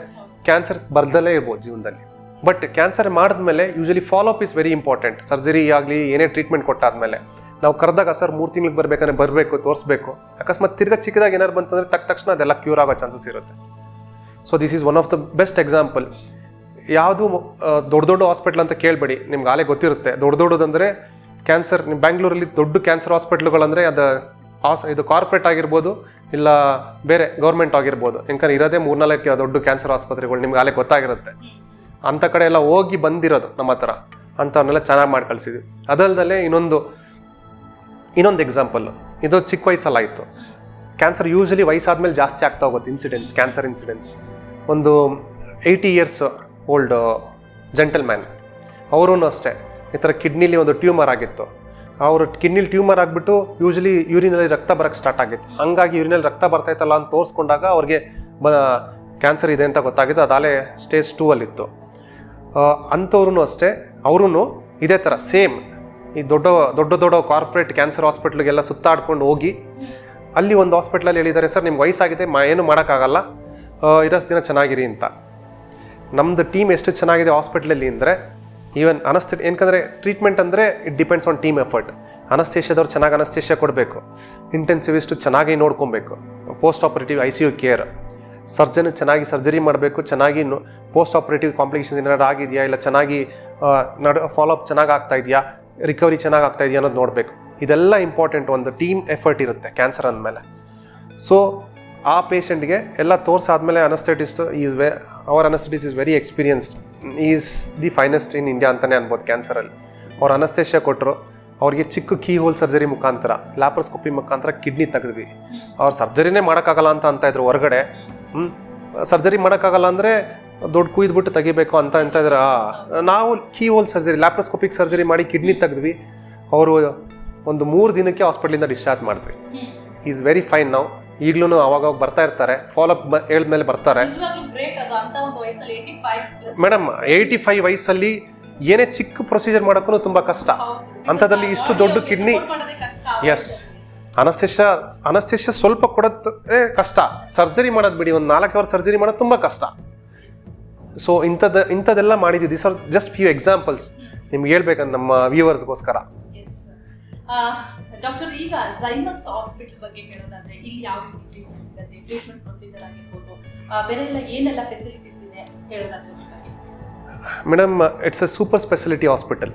B: ಕ್ಯಾನ್ಸರ್ ಬರ್ದಲ್ಲೇ ಇರ್ಬೋದು ಜೀವನದಲ್ಲಿ. ಬಟ್ ಕ್ಯಾನ್ಸರ್ ಮಾಡಿದ್ಮೇಲೆ usually follow up is very important. Surgery ಆಗಲಿ ಏನೇ ಟ್ರೀಟ್ಮೆಂಟ್ ಕೊಟ್ಟಾದ್ಮೇಲೆ ನಾವು ಕರೆದಾಗ ಸರ್ 3 ತಿಂಗಳಿಗೆ ಬರಬೇಕಂದ್ರೆ ಬರಬೇಕು, ತೋರಿಸ್ಬೇಕು. ಅಕಸ್ಮಾತ್ ತಿರ್ಗಾ ಚಿಕ್ಕದಾಗಿ ಏನಾರು ಬಂತಂದರೆ ತಕ್ಷಣ ಅದೆಲ್ಲ ಕ್ಯೂರ್ ಆಗೋ ಚಾನ್ಸಸ್ ಇರುತ್ತೆ. So this is one of the best example. ಯಾವುದು ದೊಡ್ಡ ಹಾಸ್ಪಿಟ್ಲ್ ಅಂತ ಕೇಳಬೇಡಿ, ನಿಮ್ಗೆ ಆಲೇ ಗೊತ್ತಿರುತ್ತೆ. ದೊಡ್ಡದಂದರೆ ಕ್ಯಾನ್ಸರ್, ನಿಮ್ಮ ಬ್ಯಾಂಗ್ಳೂರಲ್ಲಿ ದೊಡ್ಡ ಕ್ಯಾನ್ಸರ್ ಹಾಸ್ಪಿಟ್ಲ್ಗಳಂದರೆ ಇದು ಕಾರ್ಪೊರೇಟ್ ಆಗಿರ್ಬೋದು, ಇಲ್ಲ ಬೇರೆ ಗೌರ್ಮೆಂಟ್ ಆಗಿರ್ಬೋದು. ಯಾಕಂದ್ರೆ ಇರೋದೇ 3-4 ದೊಡ್ಡ ಕ್ಯಾನ್ಸರ್ ಆಸ್ಪತ್ರೆಗಳು, ನಿಮ್ಗೆ ಆಲೇ ಗೊತ್ತಾಗಿರುತ್ತೆ. ಅಂಥ ಕಡೆ ಎಲ್ಲ ಹೋಗಿ ಬಂದಿರೋದು ನಮ್ಮ ಹತ್ರ, ಅಂಥವನ್ನೆಲ್ಲ ಚೆನ್ನಾಗಿ ಮಾಡಿ ಕಳಿಸಿದ್ವಿ. ಅದಲ್ಲದೆ ಇನ್ನೊಂದು ಎಕ್ಸಾಂಪಲ್ಲು, ಇದು ಚಿಕ್ಕ ವಯಸ್ಸಲ್ಲಾಯಿತು. ಕ್ಯಾನ್ಸರ್ ಯೂಶಲಿ ವಯಸ್ಸಾದ್ಮೇಲೆ ಜಾಸ್ತಿ ಆಗ್ತಾ ಹೋಗುತ್ತೆ ಕ್ಯಾನ್ಸರ್ ಇನ್ಸಿಡೆನ್ಸ್. ಒಂದು 80 ಇಯರ್ಸ್ ಓಲ್ಡ್ ಜೆಂಟಲ್ಮ್ಯಾನ್, ಅವರೂ ಅಷ್ಟೇ ಈ ಥರ ಕಿಡ್ನಿಲಿ ಒಂದು ಟ್ಯೂಮರ್ ಆಗಿತ್ತು. ಅವರು ಕಿಡ್ನಿಲಿ ಟ್ಯೂಮರ್ ಆಗಿಬಿಟ್ಟು ಯೂಶಲಿ ಯೂರಿನಲ್ಲಿ ರಕ್ತ ಬರೋಕ್ಕೆ ಸ್ಟಾರ್ಟ್ ಆಗಿತ್ತು. ಹಂಗಾಗಿ ಯೂರಿನಲ್ಲಿ ರಕ್ತ ಬರ್ತಾಯಿತ್ತಲ್ಲ ಅಂತ ತೋರಿಸ್ಕೊಂಡಾಗ ಅವ್ರಿಗೆ ಕ್ಯಾನ್ಸರ್ ಇದೆ ಅಂತ ಗೊತ್ತಾಗಿದ್ದು. ಅದಾಲೇ ಸ್ಟೇಜ್ 2 ಅಲ್ಲಿತ್ತು. ಅಂಥವ್ರು ಅಷ್ಟೇ, ಅವರೂ ಇದೇ ಥರ ಸೇಮ್ ಈ ದೊಡ್ಡ ಕಾರ್ಪೊರೇಟ್ ಕ್ಯಾನ್ಸರ್ ಹಾಸ್ಪಿಟ್ಲಿಗೆಲ್ಲ ಸುತ್ತಾಡ್ಕೊಂಡು ಹೋಗಿ ಅಲ್ಲಿ ಒಂದು ಹಾಸ್ಪಿಟ್ಲಲ್ಲಿ ಹೇಳಿದ್ದಾರೆ, ಸರ್ ನಿಮ್ಗೆ ವಯಸ್ಸಾಗಿದೆ, ಏನು ಮಾಡೋಕ್ಕಾಗಲ್ಲ, ಇರೋಷ್ಟು ದಿನ ಚೆನ್ನಾಗಿರಿ ಅಂತ. ನಮ್ಮದು ಟೀಮ್ ಎಷ್ಟು ಚೆನ್ನಾಗಿದೆ ಹಾಸ್ಪಿಟ್ಲಲ್ಲಿ ಅಂದರೆ, ಈವನ್ ಏನಕ್ಕಂದರೆ ಟ್ರೀಟ್ಮೆಂಟ್ ಅಂದರೆ it depends on team effort. ಅನಸ್ತೇಷಿಯಾದವ್ರು ಚೆನ್ನಾಗಿ ಅನಸ್ತೇಷಿಯಾ ಕೊಡಬೇಕು, ಇಂಟೆನ್ಸಿವಿಸ್ಟು ಚೆನ್ನಾಗಿ ನೋಡ್ಕೊಬೇಕು, post operative ICU care, surgeon ಚೆನ್ನಾಗಿ ಸರ್ಜರಿ ಮಾಡಬೇಕು, ಚೆನ್ನಾಗಿ ಪೋಸ್ಟ್ ಆಪರೇಟಿವ್ ಕಾಂಪ್ಲಿಕೇಶನ್ಸ್ ಏನಾದ್ರು ಆಗಿದೆಯಾ, ಇಲ್ಲ ಚೆನ್ನಾಗಿ ಫಾಲೋಅಪ್ ಚೆನ್ನಾಗಿ ಆಗ್ತಾ ಇದೆಯಾ, ರಿಕವರಿ ಚೆನ್ನಾಗಿ ಆಗ್ತಾ ಇದೆಯಾ ಅನ್ನೋದು ನೋಡಬೇಕು. ಇದೆಲ್ಲ ಇಂಪಾರ್ಟೆಂಟ್, ಒಂದು ಟೀಮ್ ಎಫರ್ಟ್ ಇರುತ್ತೆ ಕ್ಯಾನ್ಸರ್ ಅಂದಮೇಲೆ. ಸೊ ಆ ಪೇಷಂಟ್ಗೆ ಎಲ್ಲ ತೋರಿಸಾದ್ಮೇಲೆ ಅನಸ್ಥೆಟಿಸ್ಟ್ ಅವರ್ anaesthetist is very experienced, is the finest in India ಅಂತಲೇ ಅನ್ಬೋದು ಕ್ಯಾನ್ಸರಲ್ಲಿ. ಅವ್ರು ಅನಸ್ಥೇಷಿಯಾ ಕೊಟ್ಟರು, ಅವ್ರಿಗೆ ಚಿಕ್ಕ ಕೀ ಹೋಲ್ ಸರ್ಜರಿ ಮುಖಾಂತರ, ಲ್ಯಾಪ್ರೋಸ್ಕೋಪಿ ಮುಖಾಂತರ ಕಿಡ್ನಿ ತೆಗೆದ್ವಿ. ಅವ್ರು ಸರ್ಜರಿನೇ ಮಾಡೋಕ್ಕಾಗಲ್ಲ ಅಂತ ಇದ್ರು ಹೊರಗಡೆ. ಸರ್ಜರಿ ಮಾಡೋಕ್ಕಾಗಲ್ಲ ಅಂದರೆ ದೊಡ್ಡ ಕುಯ್ದುಬಿಟ್ಟು ತೆಗಿಬೇಕು ಅಂತ ಇದ್ರೆ, ನಾವು key hole surgery, laparoscopic surgery ಮಾಡಿ ಕಿಡ್ನಿ ತೆಗೆದ್ವಿ. ಅವರು ಒಂದು 3 ದಿನಕ್ಕೆ ಹಾಸ್ಪಿಟ್ಲಿಂದ ಡಿಸ್ಚಾರ್ಜ್ ಮಾಡಿದ್ವಿ. ಈಸ್ ವೆರಿ ಫೈನ್ ನಾವು. ಈಗಲೂ ಅವಾಗ ಬರ್ತಾ ಇರ್ತಾರೆ, ಫಾಲೋಅಪ್ ಹೇಳಿದ್ಮೇಲೆ ಬರ್ತಾರೆ. ಮೇಡಮ್ 85 ವಯಸ್ಸಲ್ಲಿ ಏನೇ ಚಿಕ್ಕ ಪ್ರೊಸೀಜರ್ ಮಾಡೋಕ್ಕೂ ತುಂಬ ಕಷ್ಟ. ಅಂಥದ್ರಲ್ಲಿ ಇಷ್ಟು ದೊಡ್ಡ ಕಿಡ್ನಿ, ಎಸ್ ಅನಸ್ತೇಷಿಯಾ ಸ್ವಲ್ಪ ಕೊಡೋದೇ ಕಷ್ಟ. ಸರ್ಜರಿ ಮಾಡೋದು ಬಿಡಿ, ಒಂದು 4 ಅವರ್ ಸರ್ಜರಿ ಮಾಡೋದು ತುಂಬ ಕಷ್ಟ. ಸೊ ಇಂಥದ್ದೆಲ್ಲ ಮಾಡಿದ್ವಿ. This are just few examples ನಿಮ್ಗೆ ಹೇಳ್ಬೇಕಂತ ನಮ್ಮ ವ್ಯೂವರ್ಸ್ಗೋಸ್ಕರ.
A: ಡಾಕ್ಟರ್, ಈಗ ಝೈಮಸ್ ಹಾಸ್ಪಿಟಲ್ ಬಗ್ಗೆ ಹೇಳೋದಾದ್ರೆ ಇಲ್ಲಿ ಯಾವ ರೀತಿ ಟ್ರೀಟ್ಮೆಂಟ್ ಪ್ರೊಸೀಜರ್ ಆಗಿರ್ಬೋದು, ಬೇರೆ ಎಲ್ಲ ಏನೆಲ್ಲ ಫೆಸಿಲಿಟೀಸ್ ಇದೆ ಹೇಳೋದಾದ್ರೆ?
B: Madam, it's a super speciality hospital.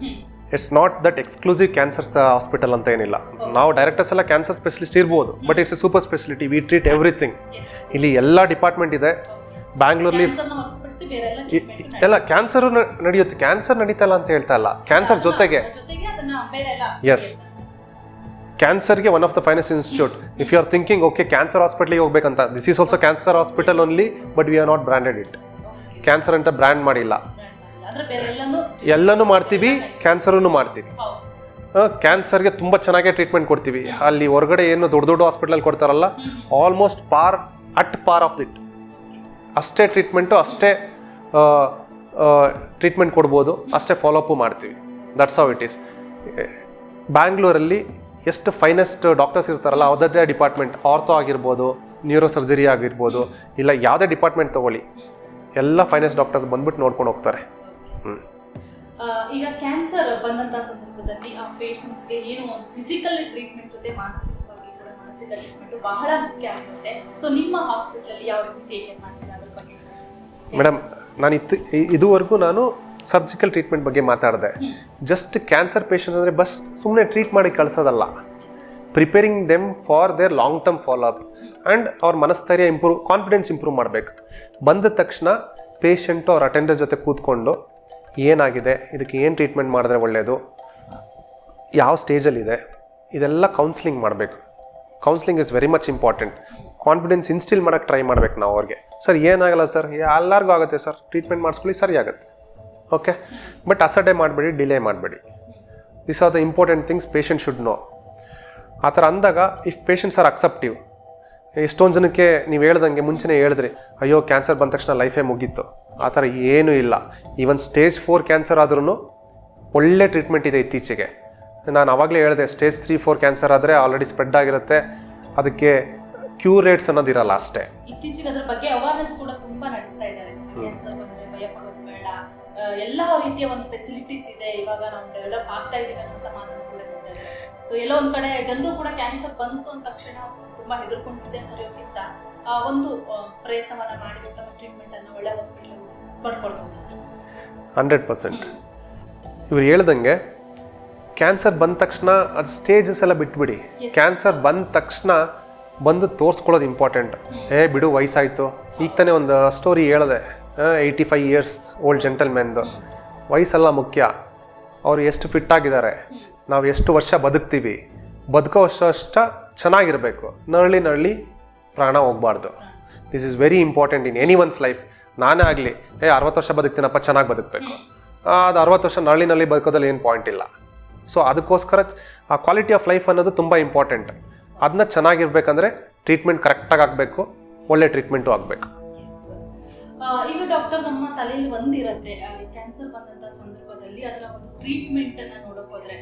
B: It's not that exclusive cancer hospital ಅಂತ ಏನಿಲ್ಲ. ನಾವು ಡೈರೆಕ್ಟರ್ಸ್ ಎಲ್ಲ ಕ್ಯಾನ್ಸರ್ ಸ್ಪೆಷಲಿಸ್ಟ್ ಇರ್ಬೋದು, but it's A super speciality. We treat everything. ಇಲ್ಲಿ ಎಲ್ಲ ಡಿಪಾರ್ಟ್ಮೆಂಟ್ ಇದೆ. ಬ್ಯಾಂಗ್ಳೂರ್ಲಿ ಎಲ್ಲ ಕ್ಯಾನ್ಸರ್ ನಡೆಯುತ್ತೆ. ಕ್ಯಾನ್ಸರ್ ನಡೀತಲ್ಲ ಅಂತ ಹೇಳ್ತಾ ಇಲ್ಲ, ಕ್ಯಾನ್ಸರ್ ಜೊತೆಗೆ. ಎಸ್, ಕ್ಯಾನ್ಸರ್ಗೆ one of the finest institute. If you are thinking okay cancer ಹಾಸ್ಪಿಟ್ಲಿಗೆ ಹೋಗ್ಬೇಕಂತ, this is also cancer hospital only, but we are not branded it. Cancer ಅಂತ ಬ್ರ್ಯಾಂಡ್ ಮಾಡಿಲ್ಲ. ಎಲ್ಲನೂ ಮಾಡ್ತೀವಿ, ಕ್ಯಾನ್ಸರನ್ನು ಮಾಡ್ತೀವಿ. ಕ್ಯಾನ್ಸರ್ಗೆ ತುಂಬ ಚೆನ್ನಾಗೇ ಟ್ರೀಟ್ಮೆಂಟ್ ಕೊಡ್ತೀವಿ. ಅಲ್ಲಿ ಹೊರಗಡೆ ಏನು ದೊಡ್ಡ ಹಾಸ್ಪಿಟಲ್ ಕೊಡ್ತಾರಲ್ಲ, ಆಲ್ಮೋಸ್ಟ್ ಪಾರ್ ಆಫ್ ಇಟ್. ಅಷ್ಟೇ ಟ್ರೀಟ್ಮೆಂಟು, ಅಷ್ಟೇ ಟ್ರೀಟ್ಮೆಂಟ್ ಕೊಡ್ಬೋದು, ಅಷ್ಟೇ ಫಾಲೋಅಪ್ಪು ಮಾಡ್ತೀವಿ. That's how it is. ಬ್ಯಾಂಗ್ಳೂರಲ್ಲಿ ಎಷ್ಟು ಫೈನೆಸ್ಟ್ ಡಾಕ್ಟರ್ಸ್ ಇರ್ತಾರಲ್ಲ, ಅದರದ್ದೇ ಡಿಪಾರ್ಟ್ಮೆಂಟ್, ಆರ್ಥೋ ಆಗಿರ್ಬೋದು, ನ್ಯೂರೋ ಸರ್ಜರಿ ಆಗಿರ್ಬೋದು, ಇಲ್ಲ ಯಾವುದೇ ಡಿಪಾರ್ಟ್ಮೆಂಟ್ ತೊಗೊಳ್ಳಿ, ಎಲ್ಲ ಫೈನೆಸ್ಟ್ ಡಾಕ್ಟರ್ಸ್ ಬಂದ್ಬಿಟ್ಟು ನೋಡ್ಕೊಂಡು ಹೋಗ್ತಾರೆ.
A: ಈಗ ಕ್ಯಾನ್ಸರ್ ಬಂದಂಥ ಸಂದರ್ಭದಲ್ಲಿ ಆ ಪೇಷಂಟ್ಸ್ಗೆ ಏನು ಫಿಸಿಕಲ್ ಟ್ರೀಟ್ಮೆಂಟ್ ಜೊತೆ ಮಾನಸಿಕವಾಗಿ ಕೂಡ ಮಾನಸಿಕ ಟ್ರೀಟ್ಮೆಂಟ್ ಬಹಳ ಮುಖ್ಯ ಆಗುತ್ತೆ. ಸೊ ನಿಮ್ಮ ಹಾಸ್ಪಿಟಲಲ್ಲಿ ಯಾವ ರೀತಿ ಟೇಕ್ ಮಾಡ್ತೀರಾ ಅದ್ರ ಬಗ್ಗೆ?
B: ಮೇಡಮ್, ನಾನು ಇದುವರೆಗೂ ನಾನು ಸರ್ಜಿಕಲ್ ಟ್ರೀಟ್ಮೆಂಟ್ ಬಗ್ಗೆ ಮಾತಾಡಿದೆ. ಜಸ್ಟ್ ಕ್ಯಾನ್ಸರ್ ಪೇಷಂಟ್ ಅಂದರೆ ಬಸ್ ಸುಮ್ಮನೆ ಟ್ರೀಟ್ ಮಾಡಿ ಕಳಿಸೋದಲ್ಲ. Preparing them for their long term follow up and ಅವ್ರ ಮನಸ್ಥೈರ್ಯ ಕಾನ್ಫಿಡೆನ್ಸ್ ಇಂಪ್ರೂವ್ ಮಾಡಬೇಕು. ಬಂದ ತಕ್ಷಣ ಪೇಷಂಟು ಅವ್ರ ಅಟೆಂಡರ್ ಜೊತೆ ಕೂತ್ಕೊಂಡು ಏನಾಗಿದೆ, ಇದಕ್ಕೆ ಏನು ಟ್ರೀಟ್ಮೆಂಟ್ ಮಾಡಿದ್ರೆ ಒಳ್ಳೆಯದು, ಯಾವ ಸ್ಟೇಜಲ್ಲಿದೆ, ಇದೆಲ್ಲ ಕೌನ್ಸಿಲಿಂಗ್ ಮಾಡಬೇಕು. Counselling is very much important. Confidence instil ಮಾಡೋಕ್ಕೆ ಟ್ರೈ ಮಾಡಬೇಕು ನಾವು ಅವ್ರಿಗೆ. ಸರ್ ಏನಾಗಲ್ಲ ಸರ್, ಎಲ್ಲರಿಗೂ ಆಗುತ್ತೆ ಸರ್, ಟ್ರೀಟ್ಮೆಂಟ್ ಮಾಡಿಸ್ಕೊಳ್ಳಿ, ಸರಿ ಆಗುತ್ತೆ, ಓಕೆ, ಬಟ್ ಅಸಡ್ಡೆ ಮಾಡಬೇಡಿ, ಡಿಲೇ ಮಾಡಬೇಡಿ. This are the important things patient should know. ಆ ಥರ ಅಂದಾಗ ಇಫ್ ಪೇಷಂಟ್ಸ್ ಆರ್ ಅಕ್ಸೆಪ್ಟಿವ್, ಎಷ್ಟೊಂದು ಜನಕ್ಕೆ ನೀವು ಹೇಳ್ದಂಗೆ ಮುಂಚೆನೇ ಹೇಳಿದ್ರಿ, ಅಯ್ಯೋ ಕ್ಯಾನ್ಸರ್ ಬಂದ ತಕ್ಷಣ ಲೈಫೇ ಮುಗೀತು. ಆ ಥರ ಏನೂ ಇಲ್ಲ. ಈವನ್ ಸ್ಟೇಜ್ 4 ಕ್ಯಾನ್ಸರ್ ಆದ್ರೂ ಒಳ್ಳೆ ಟ್ರೀಟ್ಮೆಂಟ್ ಇದೆ ಇತ್ತೀಚೆಗೆ. ನಾನು ಆವಾಗಲೇ ಹೇಳಿದೆ, ಸ್ಟೇಜ್ 3-4 ಕ್ಯಾನ್ಸರ್ ಆದರೆ ಆಲ್ರೆಡಿ ಸ್ಪ್ರೆಡ್ ಆಗಿರುತ್ತೆ, ಅದಕ್ಕೆ ಕ್ಯೂರ್ ರೇಟ್ಸ್ ಅನ್ನೋದಿರಲ್ಲ ಅಷ್ಟೇ.
A: ಇತ್ತೀಚೆಗೆ ಅದ್ರ ಬಗ್ಗೆ ಅವೇರ್ನೆಸ್ ಕೂಡ ತುಂಬಾ ನಡೆಸ್ತಾ ಇದ್ದಾರೆ. ಕ್ಯಾನ್ಸರ್ ಬಂದ್ರೆ ಭಯ ಪಡೋದು ಬೇಡ, ಎಲ್ಲ ರೀತಿಯ ಒಂದು ಫೆಸಿಲಿಟೀಸ್ ಇದೆ, ಇವಾಗ ನಾವು ಡೆವಲಪ್ ಆಗ್ತಾ ಇದೀವಿ ಅಂತ ಮಾತನ್ನು ಕೂಡ ಹೇಳ್ತಾರೆ. ಸೊ ಎಲ್ಲೋ ಒಂದ್ ಕಡೆ ಜನರು ಕೂಡ ಕ್ಯಾನ್ಸರ್ ಬಂತು ಅಂದ ತಕ್ಷಣ ತುಂಬಾ ಹೆದರ್ಕೊಂಡಿದ್ದೆ ಸರಿಯೋಕ್ಕಿಂತ ಒಂದು ಪ್ರಯತ್ನವನ್ನ ಮಾಡಿ ಉತ್ತಮ ಟ್ರೀಟ್ಮೆಂಟ್ ಅನ್ನು ಒಳ್ಳೆ ಹಾಸ್ಪಿಟಲ್ ಪಡ್ಕೊಳ್ಬಹುದು.
B: 100%. ಇವ್ರು ಹೇಳ್ದಂಗೆ ಕ್ಯಾನ್ಸರ್ ಬಂದ ತಕ್ಷಣ ಅದು ಸ್ಟೇಜಸ್ ಎಲ್ಲ ಬಿಟ್ಬಿಡಿ. ಕ್ಯಾನ್ಸರ್ ಬಂದ ತಕ್ಷಣ ಬಂದು ತೋರಿಸ್ಕೊಳ್ಳೋದು ಇಂಪಾರ್ಟೆಂಟ್. ಬಿಡು ವಯಸ್ಸಾಯಿತು. ಈಗ ತಾನೇ ಒಂದು ಸ್ಟೋರಿ ಹೇಳಿದೆ, 85 ಇಯರ್ಸ್ ಓಲ್ಡ್ ಜೆಂಟಲ್ಮೆನ್ದು. ವಯಸ್ಸೆಲ್ಲ ಮುಖ್ಯ, ಅವ್ರು ಎಷ್ಟು ಫಿಟ್ ಆಗಿದ್ದಾರೆ, ನಾವು ಎಷ್ಟು ವರ್ಷ ಬದುಕ್ತೀವಿ, ಬದುಕೋ ವರ್ಷ ಚೆನ್ನಾಗಿರಬೇಕು. ನರಳಿ ಪ್ರಾಣ ಹೋಗ್ಬಾರ್ದು. This is very important in any one's life. ನಾನೇ ಆಗಲಿ 60 ವರ್ಷ ಬದುಕ್ತೀನಪ್ಪ, ಚೆನ್ನಾಗಿ ಬದುಕಬೇಕು. ಅದು 60 ವರ್ಷ ನರಳಿ ಬದುಕೋದಲ್ಲಿ ಏನು ಪಾಯಿಂಟ್ ಇಲ್ಲ. ಸೊ ಅದಕ್ಕೋಸ್ಕರ ಆ ಕ್ವಾಲಿಟಿ ಆಫ್ ಲೈಫ್ ಅನ್ನೋದು ತುಂಬ ಇಂಪಾರ್ಟೆಂಟ್. ಅದನ್ನ ಚೆನ್ನಾಗಿರ್ಬೇಕಂದ್ರೆ ಟ್ರೀಟ್ಮೆಂಟ್ ಕರೆಕ್ಟಾಗಿ ಆಗಬೇಕು, ಒಳ್ಳೆ ಟ್ರೀಟ್ಮೆಂಟು ಆಗಬೇಕು.
A: ಈಗ ಡಾಕ್ಟರ್, ನಮ್ಮ ತಲೆಯಲ್ಲಿ ಒಂದಿರುತ್ತೆ, ಕ್ಯಾನ್ಸರ್ ಬಂದಂತ ಸಂದರ್ಭದಲ್ಲಿ ಅದರ ಒಂದು ಟ್ರೀಟ್ಮೆಂಟ್ ಅನ್ನ ನೋಡಕ್ ಹೋದ್ರೆ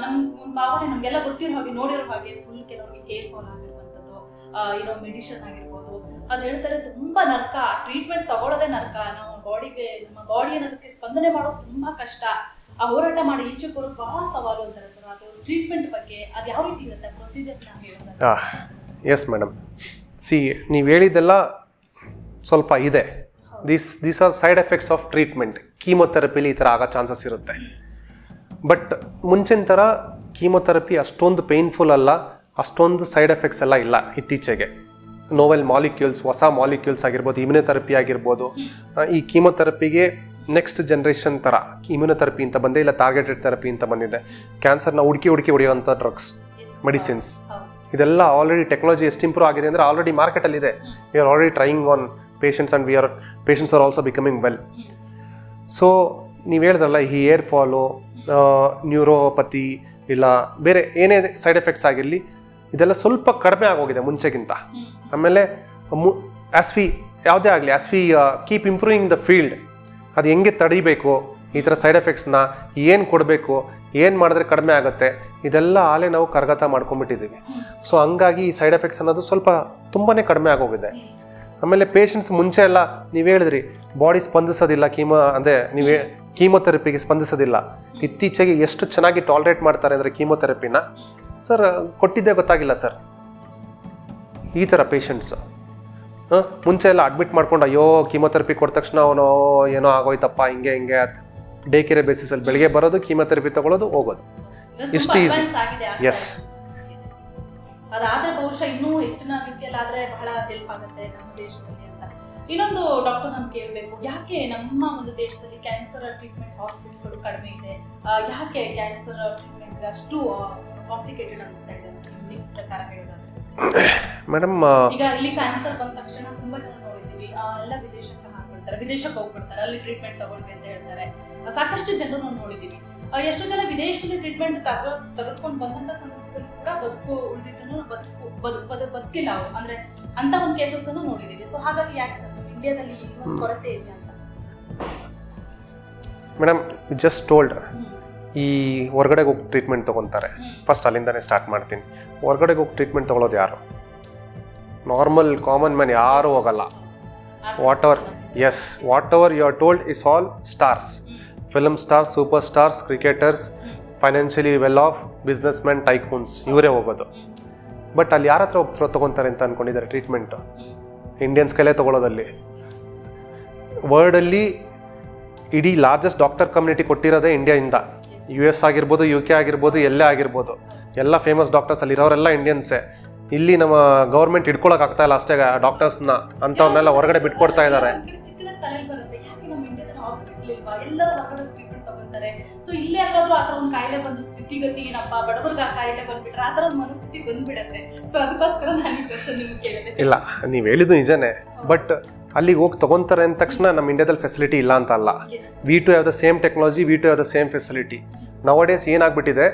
A: ನಮ್ ಭಾವನೆ ನಮ್ಗೆಲ್ಲ ಗೊತ್ತಿರೋ ಹಾಗೆ, ನೋಡಿರೋ ಹಾಗೆ ಫುಲ್ ಕೆಲವರಿಗೆ ಹೇರ್ ಫಾಲ್ ಆಗಿರುವಂತದ್ದು, ಏನೋ ಮೆಡಿಷನ್ ಆಗಿರ್ಬೋದು, ಅದು ಹೇಳ್ತಾರೆ ತುಂಬಾ ನರ್ಕ, ಟ್ರೀಟ್ಮೆಂಟ್ ತಗೊಳ್ಳೋದೇ ನರ್ಕ, ನಾವು ನಮ್ಮ ಬಾಡಿ ಅನ್ನೋದಕ್ಕೆ ಸ್ಪಂದನೆ ಮಾಡೋದು ತುಂಬಾ ಕಷ್ಟ, ಆ ಹೋರಾಟ ಮಾಡಿ ಈಚೆ ಬರೋದು ಬಹಳ ಸವಾಲು ಅಂತಾರೆ ಸರ್. ಅದು ಟ್ರೀಟ್ಮೆಂಟ್ ಬಗ್ಗೆ ಅದು ಯಾವ ರೀತಿ ಇರುತ್ತೆ ಪ್ರೊಸೀಜರ್?
B: ಎಸ್ ಮೇಡಮ್, ನೀವು ಹೇಳಿದ್ದೆಲ್ಲ ಸ್ವಲ್ಪ ಇದೆ. These are side effects of treatment. ಕೀಮೊಥೆರಪಿಲಿ ಈ ಥರ ಆಗೋ ಚಾನ್ಸಸ್ ಇರುತ್ತೆ. ಬಟ್ ಮುಂಚಿನ ಥರ ಕೀಮೊಥೆರಪಿ ಅಷ್ಟೊಂದು ಪೇನ್ಫುಲ್ ಅಲ್ಲ, ಅಷ್ಟೊಂದು ಸೈಡ್ ಎಫೆಕ್ಟ್ಸ್ ಎಲ್ಲ ಇಲ್ಲ ಇತ್ತೀಚೆಗೆ. ನೋವೆಲ್ ಮಾಲಿಕ್ಯೂಲ್ಸ್, ಹೊಸ ಮಾಲಿಕ್ಯೂಲ್ಸ್ ಆಗಿರ್ಬೋದು, ಇಮ್ಯುನೊಥೆರಪಿ ಆಗಿರ್ಬೋದು. ಈ ಕೀಮೊಥೆರಪಿಗೆ ನೆಕ್ಸ್ಟ್ ಜನ್ರೇಷನ್ ಥರ ಇಮ್ಯುನೊಥೆರಪಿ ಅಂತ ಬಂದೆ, ಇಲ್ಲ ಟಾರ್ಗೆಟೆಡ್ ಥೆರಪಿ ಅಂತ ಬಂದಿದೆ. ಕ್ಯಾನ್ಸರ್ನ ಹುಡುಕಿ ಹೊಡೆಯುವಂಥ ಡ್ರಗ್ಸ್, ಮೆಡಿಸಿನ್ಸ್, ಇದೆಲ್ಲ ಆಲ್ರೆಡಿ ಟೆಕ್ನಾಲಜಿ ಎಷ್ಟು ಇಂಪ್ರೂವ್ ಆಗಿದೆ ಅಂದರೆ ಆಲ್ರೆಡಿ ಮಾರ್ಕೆಟಲ್ಲಿದೆ. We are already trying on patients and patients are also becoming well. So ನೀವು ಹೇಳಿದ್ರಲ್ಲ, ಈ ಹೇರ್ ಫಾಲು, ನ್ಯೂರೋಪತಿ, ಇಲ್ಲ ಬೇರೆ ಏನೇ ಸೈಡ್ ಎಫೆಕ್ಟ್ಸ್ ಆಗಿರಲಿ, ಇದೆಲ್ಲ ಸ್ವಲ್ಪ ಕಡಿಮೆ ಆಗೋಗಿದೆ ಮುಂಚೆಗಿಂತ. ಆಮೇಲೆ ಯಾವುದೇ ಆಗಲಿ, as we keep improving the field, ಅದು ಹೆಂಗೆ ತಡಿಬೇಕು, ಈ ಥರ ಸೈಡ್ ಎಫೆಕ್ಟ್ಸ್ನ ಏನು ಕೊಡಬೇಕು, ಏನು ಮಾಡಿದ್ರೆ ಕಡಿಮೆ ಆಗುತ್ತೆ, ಇದೆಲ್ಲ ಆಲೇ ನಾವು ಕರಗತ ಮಾಡ್ಕೊಂಡ್ಬಿಟ್ಟಿದ್ದೀವಿ. ಸೊ ಹಂಗಾಗಿ ಈ ಸೈಡ್ ಎಫೆಕ್ಟ್ಸ್ ಅನ್ನೋದು ಸ್ವಲ್ಪ ತುಂಬಾ ಕಡಿಮೆ ಆಗೋಗಿದೆ. ಆಮೇಲೆ ಪೇಷಂಟ್ಸ್ ಮುಂಚೆ ಎಲ್ಲ ನೀವು ಹೇಳಿದ್ರಿ ಬಾಡಿ ಸ್ಪಂದಿಸೋದಿಲ್ಲ, ನೀವು ಕೀಮೊಥೆರಪಿಗೆ ಸ್ಪಂದಿಸೋದಿಲ್ಲ. ಇತ್ತೀಚೆಗೆ ಎಷ್ಟು ಚೆನ್ನಾಗಿ ಟಾಲರೇಟ್ ಮಾಡ್ತಾರೆ ಅಂದರೆ ಕೀಮೊಥೆರಪಿನ, ಸರ್ ಕೊಟ್ಟಿದ್ದೇ ಗೊತ್ತಾಗಿಲ್ಲ ಸರ್. ಈ ಥರ ಪೇಷಂಟ್ಸ್ ಮುಂಚೆ ಎಲ್ಲ ಅಡ್ಮಿಟ್ ಮಾಡ್ಕೊಂಡು, ಅಯ್ಯೋ ಕೀಮೊಥೆರಪಿ ಕೊಟ್ಟ ತಕ್ಷಣ ಅವನು ಏನೋ ಆಗೋಯ್ತಪ್ಪ, ಹಿಂಗೆ ಡೇ ಕೇರ್ ಬೇಸಿಸಲ್ಲಿ ಬೆಳಿಗ್ಗೆ ಬರೋದು, ಕೀಮೊಥೆರಪಿ ತಗೊಳ್ಳೋದು, ಹೋಗೋದು, ಇಷ್ಟು ಈಸಿ. ಎಸ್,
A: ಅದಾದ್ರೆ ಬಹುಶಃ ಇನ್ನೂ ಹೆಚ್ಚಿನ ರೀತಿಯಲ್ಲಾದ್ರೆ ಬಹಳ ಹೆಲ್ಪ್ ಆಗುತ್ತೆ ನಮ್ಮ ದೇಶದಲ್ಲಿ ಅಂತ. ಇನ್ನೊಂದು ಡಾಕ್ಟರ್ ನಾನು ಕೇಳಬೇಕು, ಯಾಕೆ ನಮ್ಮ ಒಂದು ದೇಶದಲ್ಲಿ ಕ್ಯಾನ್ಸರ್ ಟ್ರೀಟ್ಮೆಂಟ್ ಹಾಸ್ಪಿಟಲ್ಗಳು ಕಡಿಮೆ ಇದೆ? ಯಾಕೆ ಕ್ಯಾನ್ಸರ್ ಟ್ರೀಟ್ಮೆಂಟ್ ಅಷ್ಟು ಕಾಂಪ್ಲಿಕೇಟೆಡ್ ಅನಿಸ್ತಾ ಇದೆ ನಿಮ್ಮ ಪ್ರಕಾರ ಹೇಳೋದಾದ್ರೆ?
B: ಮೇಡಮ್,
A: ಈಗ ಇಲ್ಲಿ ಕ್ಯಾನ್ಸರ್ ಬಂದ ತಕ್ಷಣ ತುಂಬಾ ಜನ ನೋಡಿದ್ದೀವಿ, ಎಲ್ಲ ವಿದೇಶಕ್ಕೆ ಹಾಕ್ಬಿಡ್ತಾರೆ, ವಿದೇಶಕ್ಕೆ ಹೋಗ್ಬಿಡ್ತಾರೆ, ಅಲ್ಲಿ ಟ್ರೀಟ್ಮೆಂಟ್ ತಗೊಳ್ಳಿ ಅಂತ ಹೇಳ್ತಾರೆ. ಸಾಕಷ್ಟು ಜನರು ನಾವು ನೋಡಿದ್ದೀವಿ. ಎಷ್ಟು ಜನ ವಿದೇಶದಲ್ಲಿ ಟ್ರೀಟ್ಮೆಂಟ್ ತೆಗೆದುಕೊಂಡು ಬಂದಂತ ಸಂದರ್ಭದಲ್ಲಿ ಕೂಡ ಉಳಿದಿದ್ದನ್ನು ಬದುಕಿಲ್ಲ ಅವರು, ಅಂದ್ರೆ ಅಂತ ಒಂದು ಕೇಸಸ್ ಅನ್ನು ನೋಡಿದೀವಿ. ಸೊ ಹಾಗಾಗಿ ಯಾಕೆ ಸರ್ ಇಂಡಿಯಾದಲ್ಲಿ ಒಂದು ಕೊರತೆ ಇದೆ ಅಂತ?
B: ಮೇಡಮ್, ಜಸ್ಟ್ ಟೋಲ್ಡ್, ಈ ಹೊರಗಡೆಗೆ ಹೋಗಿ ಟ್ರೀಟ್ಮೆಂಟ್ ತೊಗೊತಾರೆ. ಫಸ್ಟ್ ಅಲ್ಲಿಂದಾನೇ ಸ್ಟಾರ್ಟ್ ಮಾಡ್ತೀನಿ. ಹೊರಗಡೆಗೆ ಹೋಗಿ ಟ್ರೀಟ್ಮೆಂಟ್ ತೊಗೊಳೋದು ಯಾರು? ನಾರ್ಮಲ್ ಕಾಮನ್ ಮ್ಯಾನ್ ಯಾರು ಹೋಗಲ್ಲ. Whatever you are told is all stars, film stars, super stars, cricketers, financially well off, business man, tycoons, ಇವರೇ ಹೋಗೋದು. ಬಟ್ ಅಲ್ಲಿ ಯಾರ ಹತ್ರ ಹೋಗಿ ತೊಗೊತಾರೆ ಅಂತ ಅಂದ್ಕೊಂಡಿದ್ದಾರೆ ಟ್ರೀಟ್ಮೆಂಟು? ಇಂಡಿಯನ್ಸ್ ಕೈಲೇ ತೊಗೊಳೋದಲ್ಲಿ. ವರ್ಲ್ಡಲ್ಲಿ ಇಡೀ ಲಾರ್ಜೆಸ್ಟ್ ಡಾಕ್ಟರ್ ಕಮ್ಯುನಿಟಿ ಕೊಟ್ಟಿರೋದೇ ಇಂಡಿಯಾದಿಂದ. US ಆಗಿರ್ಬೋದು, UK ಆಗಿರ್ಬೋದು, ಎಲ್ಲೇ ಆಗಿರ್ಬೋದು, ಎಲ್ಲ ಫೇಮಸ್ ಡಾಕ್ಟರ್ಸ್ ಅಲ್ಲಿ ಇರೋರೆಲ್ಲ ಇಂಡಿಯನ್ಸೇ. ಇಲ್ಲಿ ನಮ್ಮ ಗೌರ್ಮೆಂಟ್ ಇಟ್ಕೊಳಕ್ ಆಗ್ತಾ ಇಲ್ಲ ಅಷ್ಟೇ ಡಾಕ್ಟರ್ಸ್ನ, ಅಂಥವ್ರನ್ನೆಲ್ಲ ಹೊರಗಡೆ ಬಿಟ್ಕೊಡ್ತಾ ಇದ್ದಾರೆ.
A: ಸೊ ಇಲ್ಲೇ ಯಾಕಾದ್ರೂ ಆತರ ಒಂದು ಕಾಯಿಲೆ ಬಂದು ಸ್ಥಿತಿಗತಿ ಏನಪ್ಪ, ಬಡವರ್ಗ ಕಾಯಿಲೆ ಬಂದ್ಬಿಟ್ರೆ ಆತರ ಒಂದು ಮನಸ್ಥಿತಿ ಬಂದ್ಬಿಡತ್ತೆ. ಸೊ ಅದಕ್ಕೋಸ್ಕರ ನಾನು ಈ ಕ್ವೆಶ್ಚನ್ ನಿಮ್ಗೆ ಕೇಳಿದೆ. ಇಲ್ಲ,
B: ನೀವ್ ಹೇಳಿದ್ದು ನಿಜನೇ. ಬಟ್ ಅಲ್ಲಿಗೆ ಹೋಗಿ ತಗೊಂತಾರೆ ಅಂದ ತಕ್ಷಣ ನಮ್ಮ ಇಂಡಿಯಾದಲ್ಲಿ ಫೆಸಿಲಿಟಿ ಇಲ್ಲ ಅಂತ ಅಲ್ಲ. We to have the same technology, we to have the same facility. Nowadays ಏನಾಗ್ಬಿಟ್ಟಿದೆ,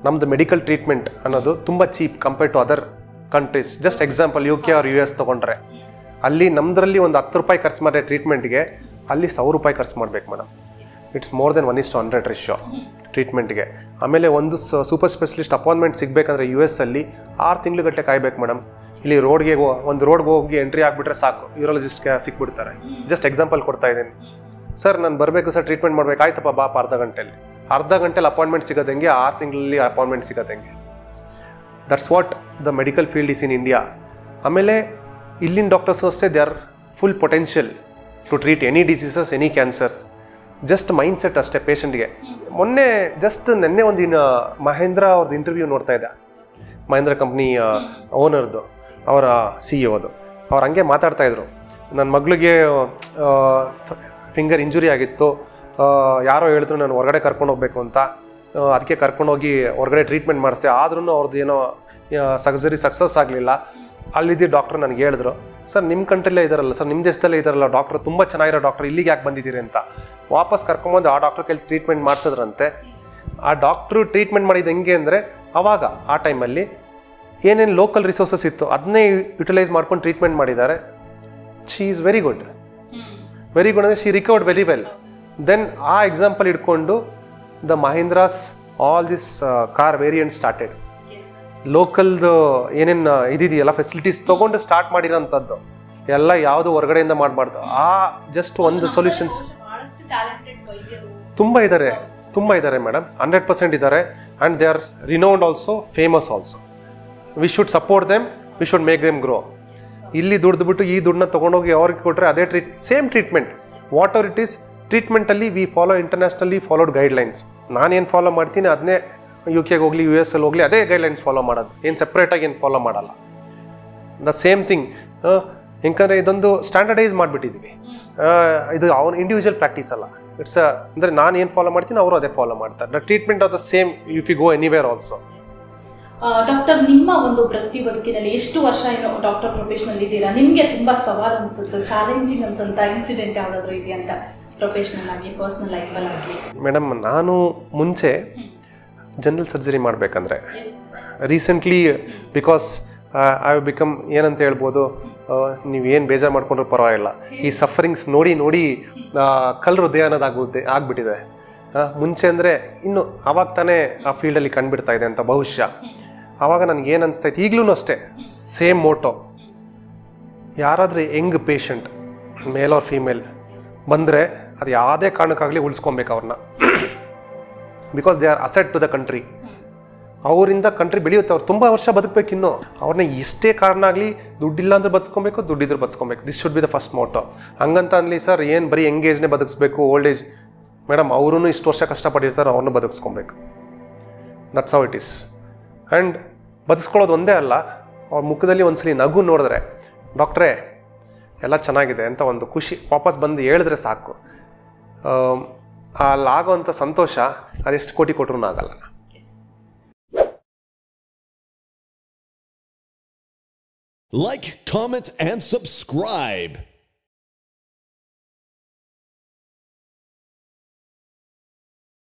B: ನಮ್ದು ಮೆಡಿಕಲ್ ಟ್ರೀಟ್ಮೆಂಟ್ ಅನ್ನೋದು ತುಂಬ cheap compared to other countries, just example UK or US ತೊಗೊಂಡ್ರೆ ಅಲ್ಲಿ ನಮ್ಮದ್ರಲ್ಲಿ ಒಂದು 10 ರೂಪಾಯಿ ಖರ್ಚು ಮಾಡಿದ್ರೆ ಟ್ರೀಟ್ಮೆಂಟ್ಗೆ, ಅಲ್ಲಿ 1000 ರೂಪಾಯಿ ಖರ್ಚು ಮಾಡ್ಬೇಕು madam. It's more than 1:100 ratio ಟ್ರೀಟ್ಮೆಂಟ್ಗೆ. ಆಮೇಲೆ ಒಂದು ಸೂಪರ್ ಸ್ಪೆಷಲಿಸ್ಟ್ ಅಪಾಯಿಂಟ್ಮೆಂಟ್ ಸಿಗಬೇಕಂದ್ರೆ US ಅಲ್ಲಿ 6 ತಿಂಗಳುಗಟ್ಟಲೆ ಕಾಯ್ಬೇಕು ಮೇಡಮ್. ಇಲ್ಲಿ ಒಂದು ರೋಡ್ಗೆ ಹೋಗಿ ಎಂಟ್ರಿ ಆಗಿಬಿಟ್ರೆ ಸಾಕು, ಯೂರಾಲಜಿಸ್ಟ್ಗೆ ಸಿಕ್ಬಿಡ್ತಾರೆ. ಜಸ್ಟ್ ಎಕ್ಸಾಂಪಲ್ ಕೊಡ್ತಾ ಇದ್ದೀನಿ. ಸರ್ ನಾನು ಬರಬೇಕು ಸರ್, ಟ್ರೀಟ್ಮೆಂಟ್ ಮಾಡ್ಬೇಕು, ಆಯ್ತಪ್ಪ ಬಾಪ ಅರ್ಧ ಗಂಟೆಲಿ ಅಪಾಯಿಂಟ್ಮೆಂಟ್ ಸಿಗೋದಂಗೆ, 6 ತಿಂಗಳಲ್ಲಿ ಅಪಾಯಿಂಟ್ಮೆಂಟ್ ಸಿಗೋದಂಗೆ. That's what the medical field is in India. ಆಮೇಲೆ ಇಲ್ಲಿನ ಡಾಕ್ಟರ್ಸ್ ಅಷ್ಟೇ they are full potential to treat any diseases, any cancers. Just mindset ಅಷ್ಟೇ ಪೇಷಂಟ್ಗೆ. ನೆನ್ನೆ ಒಂದು ಮಹೇಂದ್ರ ಅವ್ರದ್ದು ಇಂಟರ್ವ್ಯೂ ನೋಡ್ತಾ ಇದ್ದೆ, ಮಹೇಂದ್ರ ಕಂಪ್ನಿ ಓನರ್ದು, ಅವರ CEO. ಅವ್ರು ಹಂಗೆ ಮಾತಾಡ್ತಾ ಇದ್ರು, ನನ್ನ ಮಗಳಿಗೆ ಫಿಂಗರ್ ಇಂಜುರಿ ಆಗಿತ್ತು, ಯಾರೋ ಹೇಳಿದ್ರು ನಾನು ಹೊರಗಡೆ ಕರ್ಕೊಂಡು ಹೋಗ್ಬೇಕು ಅಂತ, ಅದಕ್ಕೆ ಕರ್ಕೊಂಡೋಗಿ ಹೊರಗಡೆ ಟ್ರೀಟ್ಮೆಂಟ್ ಮಾಡಿಸ್ದೆ. ಆದ್ರೂ ಅವ್ರದ್ದು ಏನೋ ಸರ್ಜರಿ ಸಕ್ಸಸ್ ಆಗಲಿಲ್ಲ. ಅಲ್ಲಿದ್ದು ಡಾಕ್ಟ್ರ್ ನನಗೆ ಹೇಳಿದ್ರು, ಸರ್ ನಿಮ್ಮ ಕಂಟ್ರಿಲೇ ಇದ್ದಾರಲ್ಲ ಸರ್, ನಿಮ್ಮ ದೇಶದಲ್ಲೇ ಇದ್ದಾರಲ್ಲ ಡಾಕ್ಟ್ರ್, ತುಂಬ ಚೆನ್ನಾಗಿರೋ ಡಾಕ್ಟ್ರ್, ಇಲ್ಲಿಗೆ ಯಾಕೆ ಬಂದಿದ್ದೀರಿ ಅಂತ ವಾಪಸ್ ಕರ್ಕೊಂಬಂದು ಆ ಡಾಕ್ಟ್ರ್ ಕೈಲಿ ಟ್ರೀಟ್ಮೆಂಟ್ ಮಾಡಿಸಿದ್ರಂತೆ. ಆ ಡಾಕ್ಟ್ರು ಟ್ರೀಟ್ಮೆಂಟ್ ಮಾಡಿದ್ದು ಹೆಂಗೆ ಅಂದರೆ, ಆವಾಗ ಆ ಟೈಮಲ್ಲಿ ಏನೇನು ಲೋಕಲ್ ರಿಸೋರ್ಸಸ್ ಇತ್ತು ಅದನ್ನೇ ಯುಟಿಲೈಸ್ ಮಾಡ್ಕೊಂಡು ಟ್ರೀಟ್ಮೆಂಟ್ ಮಾಡಿದ್ದಾರೆ. ಶಿ ಈಸ್ ವೆರಿ ಗುಡ್ ಅಂದರೆ she recovered very well. Then ಆ ಎಕ್ಸಾಂಪಲ್ ಇಟ್ಕೊಂಡು the Mahindras all this car variant started. ಲೋಕಲ್ದು ಏನೇನು ಇದೆಯಲ್ಲ ಫೆಸಿಲಿಟೀಸ್ ತೊಗೊಂಡು ಸ್ಟಾರ್ಟ್ ಮಾಡಿರೋಂಥದ್ದು ಎಲ್ಲ ಯಾವುದು ಹೊರಗಡೆಯಿಂದ ಮಾಡಬಾರ್ದು. ಆ ಜಸ್ಟ್ ಒಂದು ಸೊಲ್ಯೂಷನ್ಸ್ ತುಂಬ ಇದ್ದಾರೆ ಮೇಡಮ್, 100% ಇದ್ದಾರೆ. And they are renowned also, famous also. We should support them, we should make them grow. ಇಲ್ಲಿ ದುಡ್ದುಬಿಟ್ಟು ಈ ದುಡ್ಡನ್ನ ತೊಗೊಂಡೋಗಿ ಅವ್ರಿಗೆ ಕೊಟ್ಟರೆ ಅದೇ same treatment, whatever it is. ಟ್ರೀಟ್ಮೆಂಟಲ್ಲಿ we follow internationally followed guidelines. ನಾನೇನು ಫಾಲೋ ಮಾಡ್ತೀನಿ ಅದನ್ನೇ UK ಹೋಗಲಿ US ಅಲ್ಲಿ ಹೋಗಲಿ ಅದೇ ಗೈಡ್ಲೈನ್ಸ್ ಫಾಲೋ ಮಾಡೋದು, ಏನು ಸಪ್ರೇಟಾಗಿ ಏನು ಫಾಲೋ ಮಾಡಲ್ಲ. The same thing. ಯಾಕಂದರೆ ಇದೊಂದು ಸ್ಟ್ಯಾಂಡರ್ಡೈಸ್ ಮಾಡಿಬಿಟ್ಟಿದ್ದೀವಿ. ಇದು ಅವನ ಇಂಡಿವಿಜುವಲ್ ಪ್ರಾಕ್ಟೀಸ್ ಅಲ್ಲ. ಇಟ್ಸ್ ಅಂದರೆ ನಾನು ಏನು ಫಾಲೋ ಮಾಡ್ತೀನಿ ಅವರು ಅದೇ ಫಾಲೋ ಮಾಡ್ತಾರೆ. The treatment of the same if you go anywhere also.
A: Doctor, ನಿಮ್ಮ ಒಂದು ವೃತ್ತಿ ಬದುಕಿನಲ್ಲಿ ಎಷ್ಟು ವರ್ಷ ಏನು ಡಾಕ್ಟರ್ ಪ್ರೊಫೆಷನಲ್ ಇದ್ದೀರಾ? ನಿಮಗೆ ತುಂಬ ಸವಾಲು ಅನಿಸುತ್ತೆ, ಚಾಲೆಂಜಿಂಗ್ ಅನ್ಸಂತ ಇನ್ಸಿಡೆಂಟ್ ಯಾವುದಾದ್ರೂ ಇದೆಯಂತ ಪ್ರೊಫೆಷನಲ್ ಆಗಿ, ಪರ್ಸ್ನಲ್ ಲೈಫಲ್ಲಿ ಆಗಲಿ?
B: ಮೇಡಮ್, ನಾನು ಮುಂಚೆ ಜನರಲ್ ಸರ್ಜರಿ ಮಾಡಬೇಕಂದ್ರೆ ರೀಸೆಂಟ್ಲಿ ಬಿಕಾಸ್ ಐ ಬಿಕಮ್ ಏನಂತ ಹೇಳ್ಬೋದು, ನೀವೇನು ಬೇಜಾರು ಮಾಡ್ಕೊಂಡ್ರೂ ಪರವಾಗಿಲ್ಲ, ಈ ಸಫರಿಂಗ್ಸ್ ನೋಡಿ ಕಲ್ ಹೃದಯ ಅನ್ನೋದು ಆಗ್ಬಿಟ್ಟಿದೆ. ಮುಂಚೆ ಅಂದರೆ ಇನ್ನು ಆವಾಗ ತಾನೇ ಆ ಫೀಲ್ಡಲ್ಲಿ ಕಂಡುಬಿಡ್ತಾ ಇದೆ ಅಂತ ಬಹುಶಃ. ಆವಾಗ ನನಗೆ ಏನು ಅನಿಸ್ತಾಯಿತ್ತು, ಈಗಲೂ ಅಷ್ಟೇ ಸೇಮ್ ಮೋಟೋ, ಯಾರಾದರೂ young patient male or female ಬಂದರೆ ಅದು ಯಾವುದೇ ಕಾರಣಕ್ಕಾಗಲಿ ಉಳಿಸ್ಕೊಬೇಕು ಅವ್ರನ್ನ. Because they are asset to the country. ಅವರಿಂದ ಕಂಟ್ರಿ ಬೆಳೆಯುತ್ತೆ, ಅವ್ರು ತುಂಬ ವರ್ಷ ಬದುಕಬೇಕು. ಇನ್ನು ಅವ್ರನ್ನ ಎಷ್ಟೇ ಕಾರಣ ಆಗಲಿ, ದುಡ್ಡಿಲ್ಲ ಅಂದ್ರೆ ಬದುಸ್ಕೊಬೇಕು, ದುಡ್ಡಿದ್ರೆ ಬದುಸ್ಕೊಬೇಕು. This should be the first motto. ಹಂಗಂತ ಅನ್ಲಿ ಸರ್ ಏನು ಬರೀ ಎಂಗೇಜ್ನೇ ಬದುಕಿಸ್ಬೇಕು, ಓಲ್ಡ್ ಏಜ್. ಮೇಡಮ್, ಅವ್ರೂ ಇಷ್ಟು ವರ್ಷ ಕಷ್ಟಪಟ್ಟಿರ್ತಾರೆ, ಅವ್ರನ್ನ ಬದುಕಿಸ್ಕೊಬೇಕು. That's how it is. And ಬದುಸ್ಕೊಳ್ಳೋದು ಒಂದೇ ಅಲ್ಲ, ಅವ್ರ ಮುಖದಲ್ಲಿ ಒಂದ್ಸಲಿ ನಗು ನೋಡಿದ್ರೆ, ಡಾಕ್ಟ್ರೇ ಎಲ್ಲ ಚೆನ್ನಾಗಿದೆ ಅಂತ ಒಂದು ಖುಷಿ ವಾಪಸ್ ಬಂದು ಹೇಳಿದ್ರೆ ಸಾಕು. ಅಲ್ಲಾಗೋವಂಥ ಸಂತೋಷ ಅದೆಷ್ಟು ಕೋಟಿ ಕೊಟ್ರೂ ಆಗಲ್ಲ.
C: Like, comment, and subscribe.